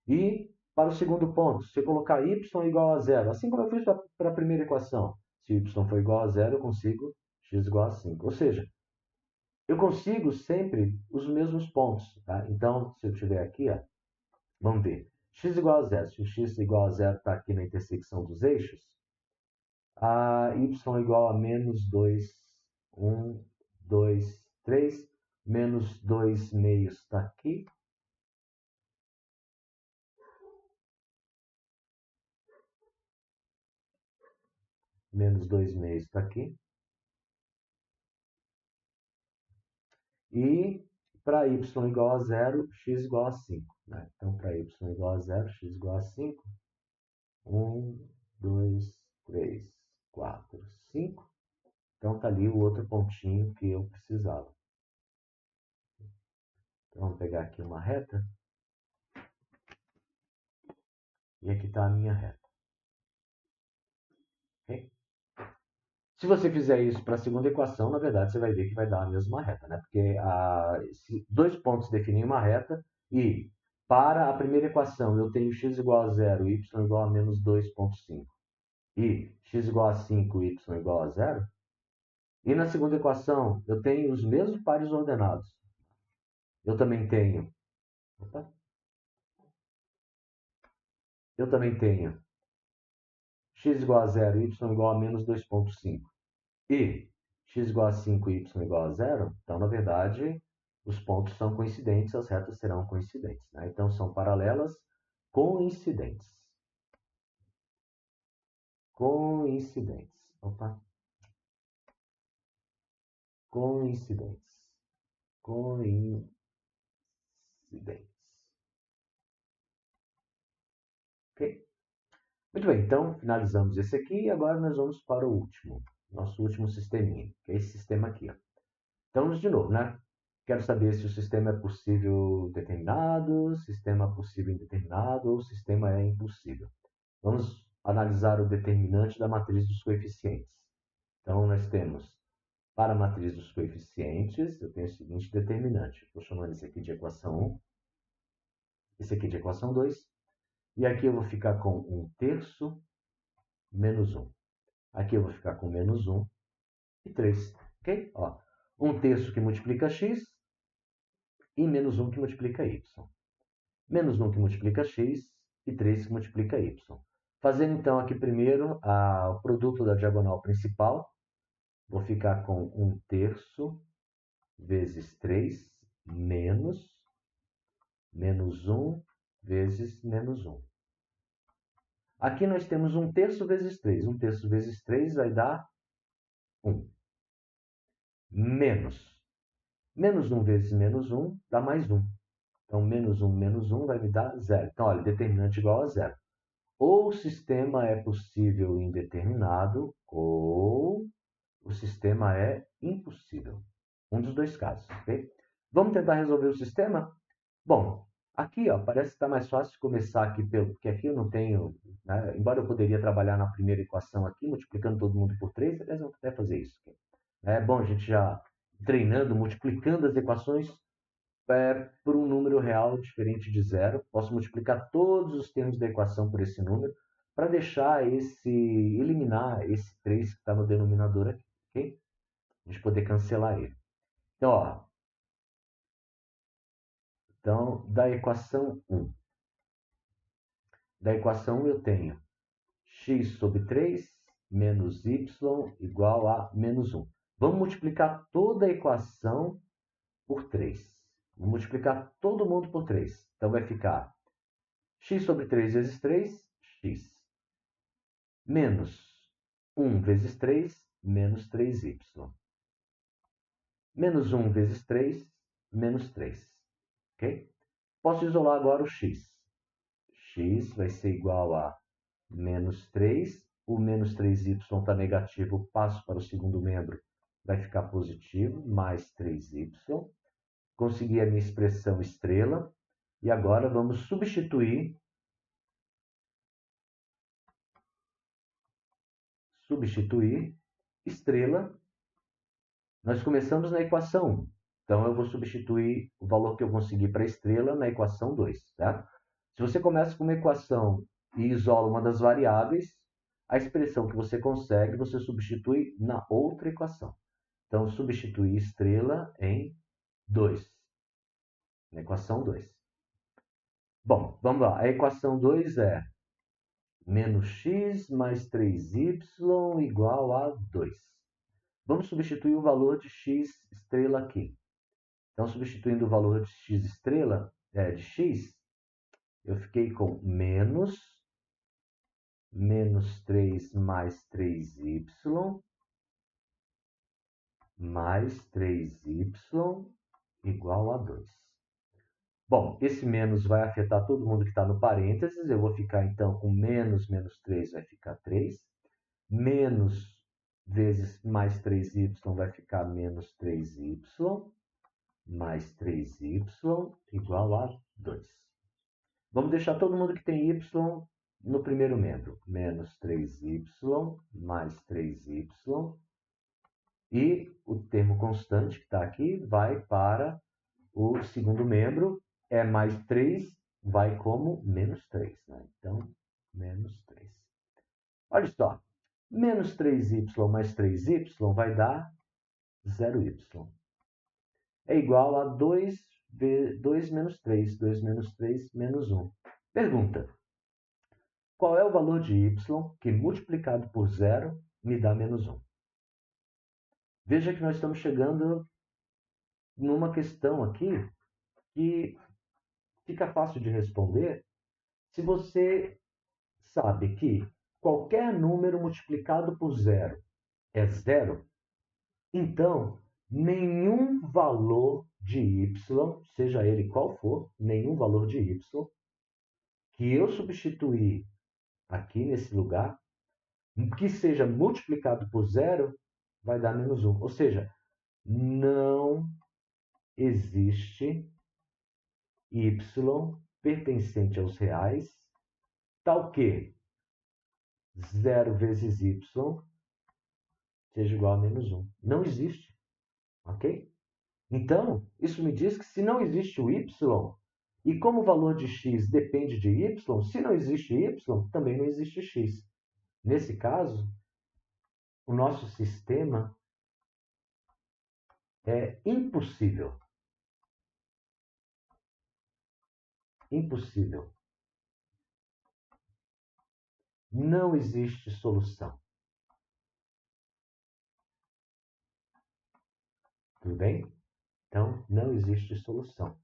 E para o segundo ponto, se eu colocar y igual a zero, assim como eu fiz para a primeira equação, se y for igual a zero, eu consigo x igual a 5. Ou seja, eu consigo sempre os mesmos pontos. Tá? Então, se eu tiver aqui, ó, vamos ver. X igual a zero. Se o x igual a zero está aqui na intersecção dos eixos, a y igual a menos 2, 1, 2, 3, menos 2 meios está aqui. Menos 2 meios está aqui. E para y igual a zero, x igual a 5. Né? Então, para y igual a zero, x igual a 5. 1, 2, 3, 4, 5. Então, está ali o outro pontinho que eu precisava. Então, vamos pegar aqui uma reta. E aqui está a minha reta. Okay? Se você fizer isso para a segunda equação, na verdade, você vai ver que vai dar a mesma reta. Né? Porque dois pontos definem uma reta. E para a primeira equação, eu tenho x igual a zero, y igual a menos 2,5. E x igual a 5, y igual a zero. E na segunda equação, eu tenho os mesmos pares ordenados. Eu também tenho... Opa, eu também tenho x igual a zero, y igual a menos 2,5. E x igual a 5, y igual a zero. Então, na verdade, os pontos são coincidentes, as retas serão coincidentes, né? Então, são paralelas coincidentes. Coincidentes. Opa. Coincidentes. Coincidentes. Ok? Muito bem, então finalizamos esse aqui e agora nós vamos para o último, nosso último sisteminha, que é esse sistema aqui. Ó. Então, de novo, né? Quero saber se o sistema é possível determinado, sistema possível indeterminado ou sistema é impossível. Vamos analisar o determinante da matriz dos coeficientes. Então, nós temos, para a matriz dos coeficientes, eu tenho o seguinte determinante. Estou chamando esse aqui de equação 1, esse aqui de equação 2, e aqui eu vou ficar com 1/3 menos 1. Aqui eu vou ficar com menos 1 e 3. Ok? Ó, 1/3 que multiplica x e menos 1 que multiplica y. Menos 1 que multiplica x e 3 que multiplica y. Fazendo então aqui primeiro o produto da diagonal principal, vou ficar com 1/3 vezes 3 menos 1 vezes menos 1. Aqui nós temos 1/3 vezes 3. 1/3 vezes 3 vai dar 1. Menos 1 vezes menos 1 dá mais 1. Então, menos 1 vai me dar 0. Então, olha, determinante igual a 0. Ou o sistema é possível e indeterminado, ou o sistema é impossível. Um dos dois casos, ok? Vamos tentar resolver o sistema? Bom, aqui ó, parece que está mais fácil começar aqui, porque aqui eu não tenho, né? Embora eu poderia trabalhar na primeira equação aqui, multiplicando todo mundo por 3, aliás, eu vou até fazer isso. Aqui. É bom a gente já treinando, multiplicando as equações por um número real diferente de zero. Posso multiplicar todos os termos da equação por esse número para eliminar esse 3 que está no denominador aqui, ok? A gente poder cancelar ele. Então, ó, da equação 1. Da equação 1 eu tenho x sobre 3 menos y igual a menos 1. Vamos multiplicar toda a equação por 3. Vamos multiplicar todo mundo por 3. Então, vai ficar x sobre 3 vezes 3, x. Menos 1 vezes 3, menos 3y. Menos 1 vezes 3, menos 3. Ok? Posso isolar agora o x. X vai ser igual a menos 3. O menos 3y está negativo, passo para o segundo membro, vai ficar positivo, mais 3y. Consegui a minha expressão estrela. E agora vamos substituir estrela. Nós começamos na equação 1. Então, eu vou substituir o valor que eu consegui para a estrela na equação 2. Certo? Se você começa com uma equação e isola uma das variáveis, a expressão que você consegue, você substitui na outra equação. Então, substituir estrela em 2. Na equação 2. Bom, vamos lá. A equação 2 é menos x mais 3y igual a 2. Vamos substituir o valor de x estrela aqui. Então, substituindo o valor de x estrela, de x, eu fiquei com menos 3 mais 3y mais 3y igual a 2. Bom, esse menos vai afetar todo mundo que está no parênteses. Eu vou ficar, então, com menos 3 vai ficar 3. Menos vezes mais 3y vai ficar menos 3y mais 3y igual a 2. Vamos deixar todo mundo que tem y no primeiro membro. Menos 3y mais 3y. E o termo constante que está aqui vai para o segundo membro. É mais 3, vai como menos 3. Né? Então, menos 3. Olha só. Menos 3y mais 3y vai dar 0y. É igual a 2 menos 3. 2 menos 3 menos 1. Pergunta. Qual é o valor de y que multiplicado por 0 me dá menos 1? Veja que nós estamos chegando numa questão aqui que fica fácil de responder se você sabe que qualquer número multiplicado por zero é zero, então nenhum valor de y, seja ele qual for, nenhum valor de y, que eu substituir aqui nesse lugar, que seja multiplicado por zero, vai dar menos 1. Ou seja, não existe y pertencente aos reais, tal que 0 vezes y seja igual a menos 1. Não existe. Ok? Então, isso me diz que se não existe o y, e como o valor de x depende de y, se não existe y, também não existe x. Nesse caso, o nosso sistema é impossível. Impossível. Não existe solução. Tudo bem? Então, não existe solução.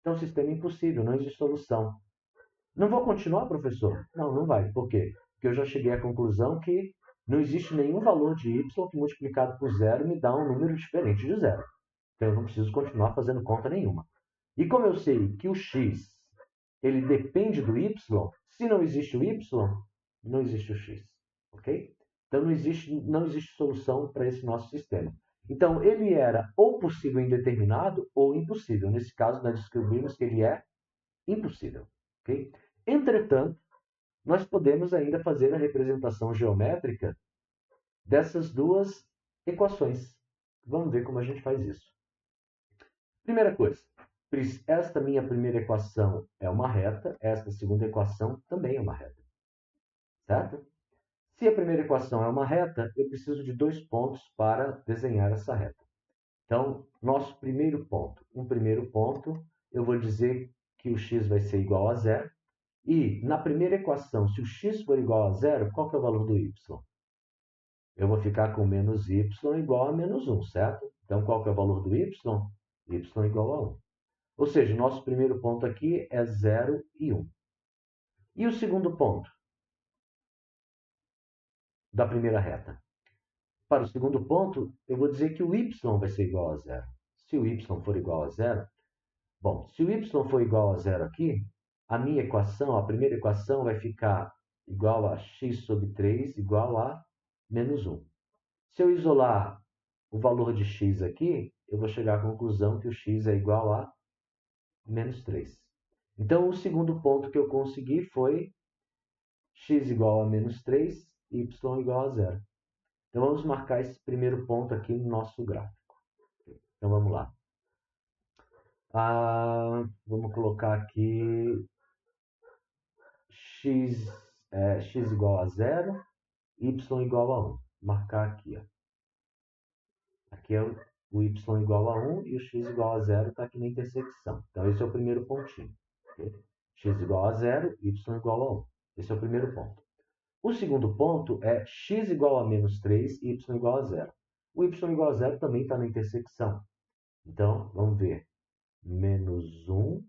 Então, o sistema é impossível, não existe solução. Não vou continuar, professor? Não, não vai. Por quê? Porque eu já cheguei à conclusão que não existe nenhum valor de y que multiplicado por zero me dá um número diferente de zero. Então, eu não preciso continuar fazendo conta nenhuma. E como eu sei que o x ele depende do y, se não existe o y, não existe o x. Ok? Então, não existe solução para esse nosso sistema. Então, ele era ou possível indeterminado ou impossível. Nesse caso, nós descobrimos que ele é impossível. Okay? Entretanto, nós podemos ainda fazer a representação geométrica dessas duas equações. Vamos ver como a gente faz isso. Primeira coisa, esta minha primeira equação é uma reta, esta segunda equação também é uma reta. Certo? Se a primeira equação é uma reta, eu preciso de 2 pontos para desenhar essa reta. Então, nosso primeiro ponto. Um primeiro ponto, eu vou dizer que o x vai ser igual a zero. E, na primeira equação, se o x for igual a zero, qual que é o valor do y? Eu vou ficar com menos y igual a menos 1, certo? Então, qual que é o valor do y? Y igual a 1. Ou seja, o nosso primeiro ponto aqui é 0 e 1. E o segundo ponto da primeira reta? Para o segundo ponto, eu vou dizer que o y vai ser igual a zero. Se o y for igual a zero, bom, se o y for igual a zero aqui, a minha equação, a primeira equação, vai ficar igual a x sobre 3 igual a menos 1. Se eu isolar o valor de x aqui, eu vou chegar à conclusão que o x é igual a menos 3. Então, o segundo ponto que eu consegui foi x igual a menos 3, y igual a zero. Então, vamos marcar esse primeiro ponto aqui no nosso gráfico. Então, vamos lá. Vamos colocar aqui x igual a zero, y igual a 1. Marcar aqui. Ó. Aqui é o y igual a 1 e o x igual a zero está aqui na intersecção. Então, esse é o primeiro pontinho. Okay? X igual a zero, y igual a 1. Esse é o primeiro ponto. O segundo ponto é x igual a menos 3 e y igual a zero. O y igual a zero também está na intersecção. Então, vamos ver. Menos 1,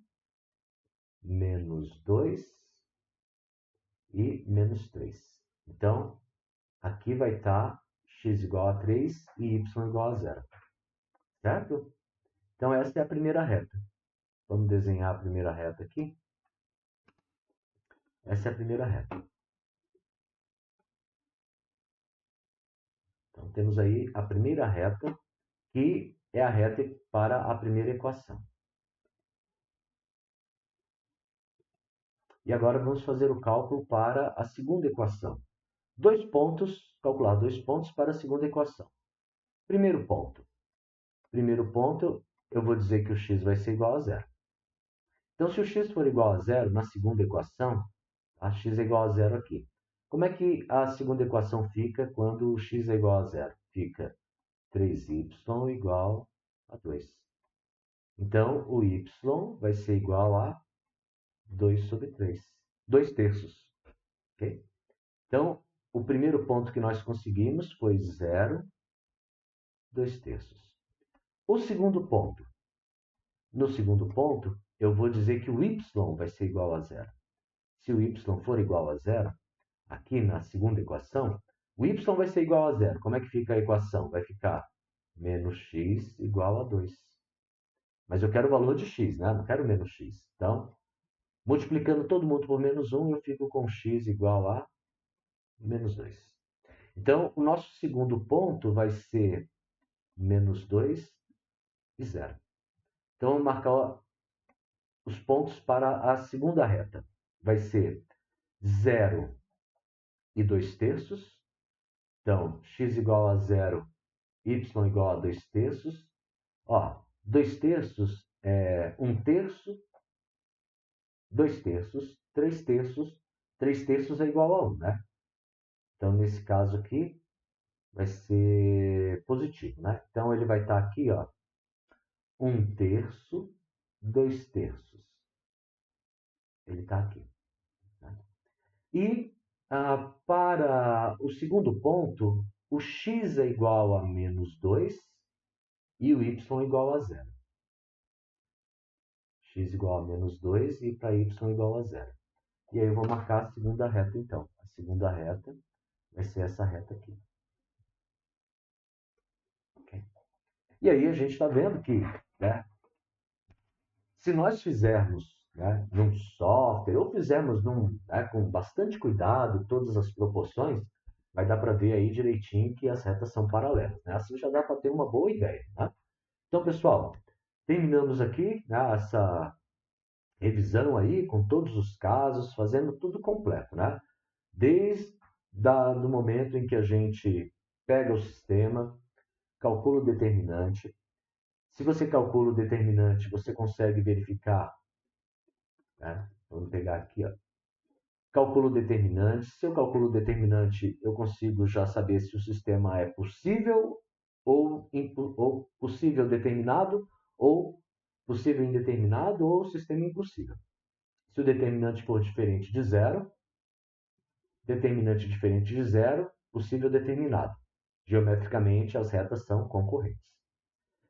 menos 2 e menos 3. Então, aqui vai estar x igual a 3 e y igual a zero. Certo? Então, essa é a primeira reta. Vamos desenhar a primeira reta aqui. Essa é a primeira reta. Então, temos aí a primeira reta, que é a reta para a primeira equação. E agora vamos fazer o cálculo para a segunda equação. Calcular 2 pontos para a segunda equação. Primeiro ponto. Primeiro ponto, eu vou dizer que o x vai ser igual a zero. Então, se o x for igual a zero, na segunda equação, a x é igual a zero aqui. Como é que a segunda equação fica quando o x é igual a zero? Fica 3y igual a 2. Então, o y vai ser igual a 2 sobre 3. 2 terços. Okay? Então, o primeiro ponto que nós conseguimos foi 0, 2 terços. O segundo ponto. No segundo ponto, eu vou dizer que o y vai ser igual a zero. Se o y for igual a zero, aqui na segunda equação, o y vai ser igual a zero. Como é que fica a equação? Vai ficar menos x igual a 2. Mas eu quero o valor de x, né? Não quero menos x. Então, multiplicando todo mundo por menos 1, eu fico com x igual a menos 2. Então, o nosso segundo ponto vai ser menos 2 e 0. Então, vamos marcar os pontos para a segunda reta. Vai ser 0 e 2 terços. Então, x igual a 0, y igual a 2 terços. Ó, 2 terços é 1 terço, 2 terços, 3 terços. 3 terços é igual a 1, né? Então, nesse caso aqui, vai ser positivo, né? Então, ele vai estar aqui, ó, 1 terço, 2 terços. Ele está aqui. Né? E para o segundo ponto, o x é igual a menos 2 e o y igual a 0. X igual a menos 2 e para y igual a 0. E aí eu vou marcar a segunda reta, então. A segunda reta vai ser essa reta aqui. Okay? E aí a gente está vendo que, né, se nós fizermos, né, num software, ou fizermos né, com bastante cuidado, todas as proporções, vai dar para ver aí direitinho que as retas são paralelas. Né? Assim já dá para ter uma boa ideia. Né? Então, pessoal, terminamos aqui, né, essa revisão aí com todos os casos, fazendo tudo completo. Né? Desde do momento em que a gente pega o sistema, calcula o determinante. Se você calcula o determinante, você consegue verificar, né? Vamos pegar aqui, ó. Cálculo determinante. Se eu calculo o determinante, eu consigo já saber se o sistema é possível ou possível determinado, ou possível indeterminado, ou sistema impossível. Se o determinante for diferente de zero, determinante diferente de zero, possível determinado. Geometricamente, as retas são concorrentes.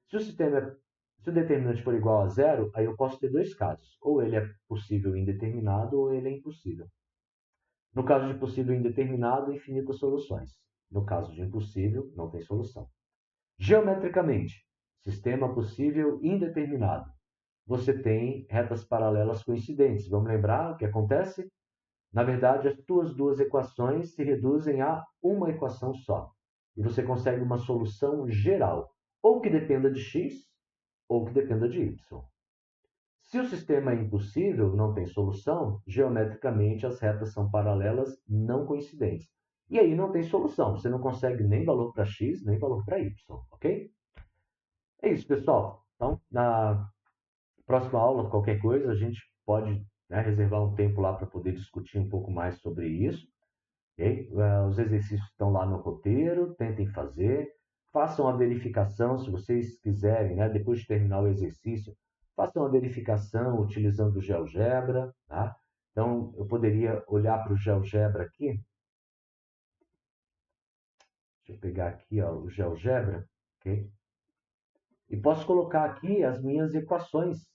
Se o determinante for igual a zero, aí eu posso ter dois casos. Ou ele é possível indeterminado, ou ele é impossível. No caso de possível indeterminado, infinitas soluções. No caso de impossível, não tem solução. Geometricamente, sistema possível indeterminado. Você tem retas paralelas coincidentes. Vamos lembrar o que acontece? Na verdade, as duas equações se reduzem a uma equação só. E você consegue uma solução geral, ou que dependa de x, ou que dependa de y. Se o sistema é impossível, não tem solução, geometricamente as retas são paralelas não coincidentes. E aí não tem solução, você não consegue nem valor para x, nem valor para y, ok? É isso, pessoal. Então, na próxima aula, qualquer coisa, a gente pode, né, reservar um tempo lá para poder discutir um pouco mais sobre isso. Okay? Os exercícios estão lá no roteiro, tentem fazer. Façam a verificação, se vocês quiserem, né, depois de terminar o exercício, façam a verificação utilizando o GeoGebra. Tá? Então, eu poderia olhar para o GeoGebra aqui. Deixa eu pegar aqui, ó, o GeoGebra. Okay? E posso colocar aqui as minhas equações.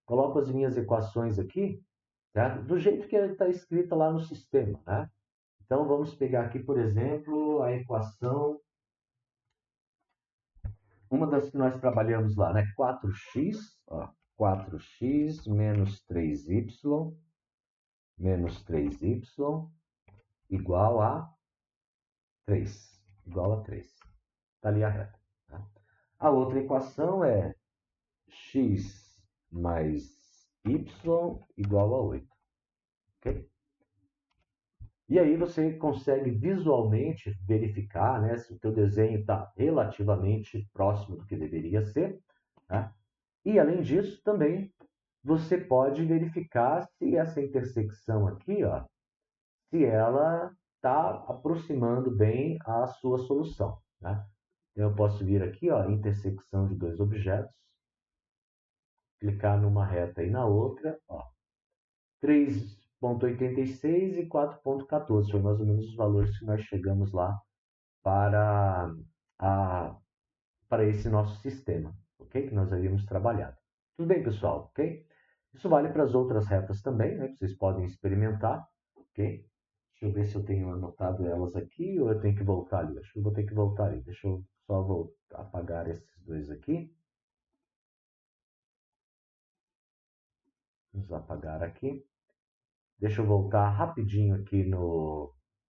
Coloco as minhas equações aqui, certo? Do jeito que está escrita lá no sistema. Né? Então, vamos pegar aqui, por exemplo, a equação. Uma das que nós trabalhamos lá, né? 4x, ó, 4x menos 3y igual a 3. Igual a 3. Está ali a reta. Tá? A outra equação é x mais y igual a 8. Okay? E aí você consegue visualmente verificar, né, se o teu desenho está relativamente próximo do que deveria ser. Né? E, além disso, também você pode verificar se essa intersecção aqui, ó, se ela está aproximando bem a sua solução. Né? Então, eu posso vir aqui, ó, intersecção de dois objetos, clicar numa reta e na outra, ó, 3,86 e 4,14. Foi mais ou menos os valores que nós chegamos lá para esse nosso sistema. ok? Que nós havíamos trabalhado. Tudo bem, pessoal, ok? Isso vale para as outras retas também, né? Vocês podem experimentar, ok? Deixa eu ver se eu tenho anotado elas aqui ou eu tenho que voltar ali. Acho que eu vou ter que voltar ali. Deixa eu só apagar esses dois aqui. Vamos apagar aqui. Deixa eu voltar rapidinho aqui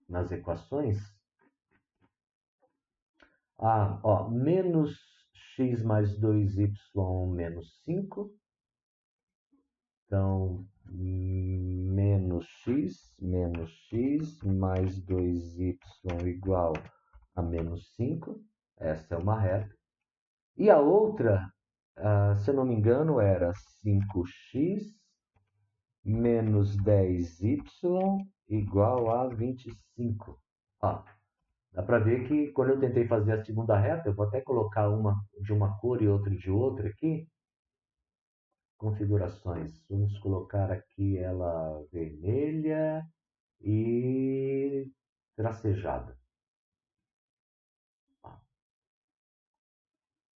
nas equações. Ó, menos x mais 2y menos 5. Então, menos x mais 2y igual a menos 5. Essa é uma reta. E a outra, se eu não me engano, era 5x menos 10y igual a 25. Ó, dá para ver que quando eu tentei fazer a segunda reta, eu vou até colocar uma de uma cor e outra de outra aqui. Configurações. Vamos colocar aqui ela vermelha e tracejada.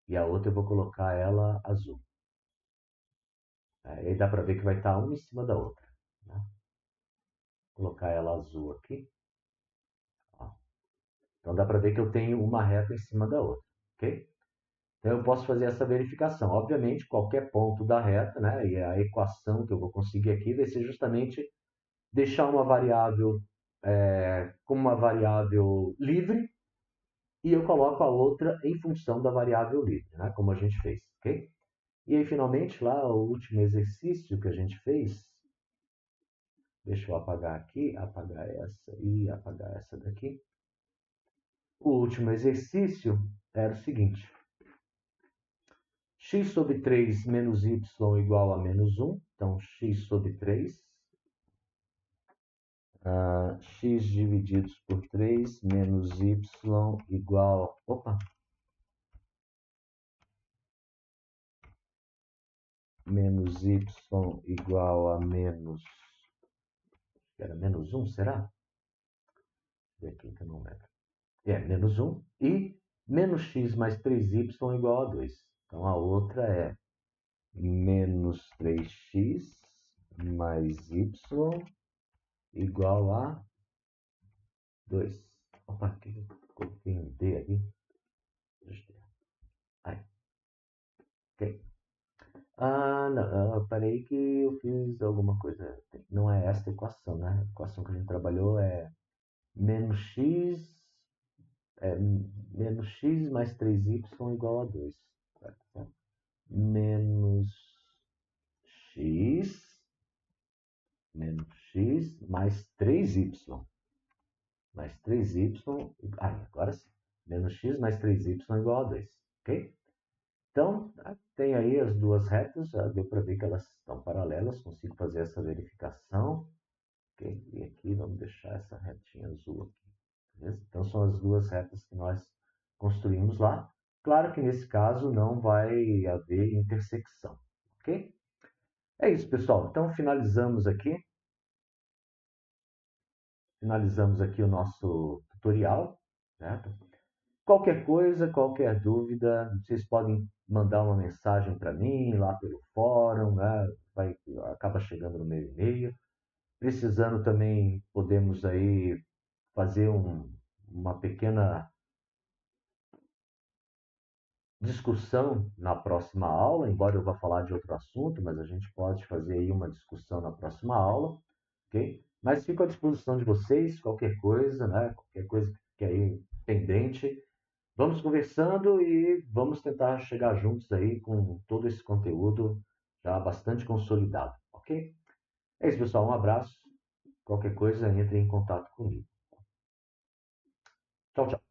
E a outra eu vou colocar ela azul. Aí dá para ver que vai estar uma em cima da outra. Né? Vou colocar ela azul aqui. Ó. Então dá para ver que eu tenho uma reta em cima da outra. Ok? Então eu posso fazer essa verificação. Obviamente, qualquer ponto da reta, né, e a equação que eu vou conseguir aqui vai ser justamente deixar uma variável como uma variável livre e eu coloco a outra em função da variável livre, né, como a gente fez, ok? E aí, finalmente, lá, o último exercício que a gente fez, deixa eu apagar aqui, apagar essa e apagar essa daqui. O último exercício era o seguinte: x sobre 3 menos y igual a menos 1. Então, x sobre 3. X divididos por 3 menos y igual... Opa! Menos y igual a menos... Era menos 1, será? Deixa eu ver aqui que eu não lembro. Menos 1. E menos x mais 3y igual a 2. Então, a outra é menos 3x mais y igual a 2. Opa, aqui eu coloquei um D ali. Aí. Ok. Não, eu parei que eu fiz alguma coisa. Não é esta equação, né? A equação que a gente trabalhou é menos x, menos x mais 3y igual a 2. Certo? Menos x mais 3y. Mais 3y. Agora sim. Menos x mais 3y igual a 2. Ok? Então, tem aí as duas retas, já deu para ver que elas estão paralelas, consigo fazer essa verificação. Okay? E aqui, vamos deixar essa retinha azul aqui. Beleza? Então, são as duas retas que nós construímos lá. Claro que nesse caso não vai haver intersecção. Ok? É isso, pessoal. Então, finalizamos aqui. Finalizamos aqui o nosso tutorial. Certo? Qualquer coisa, qualquer dúvida, vocês podem mandar uma mensagem para mim lá pelo fórum, né? Acaba chegando no meu e-mail. Precisando também, podemos aí fazer uma pequena discussão na próxima aula, embora eu vá falar de outro assunto, mas a gente pode fazer aí uma discussão na próxima aula, ok? Mas fico à disposição de vocês, qualquer coisa, né? Qualquer coisa que aí pendente, vamos conversando e vamos tentar chegar juntos aí com todo esse conteúdo já bastante consolidado, ok? É isso, pessoal. Um abraço. Qualquer coisa, entre em contato comigo. Tchau, tchau.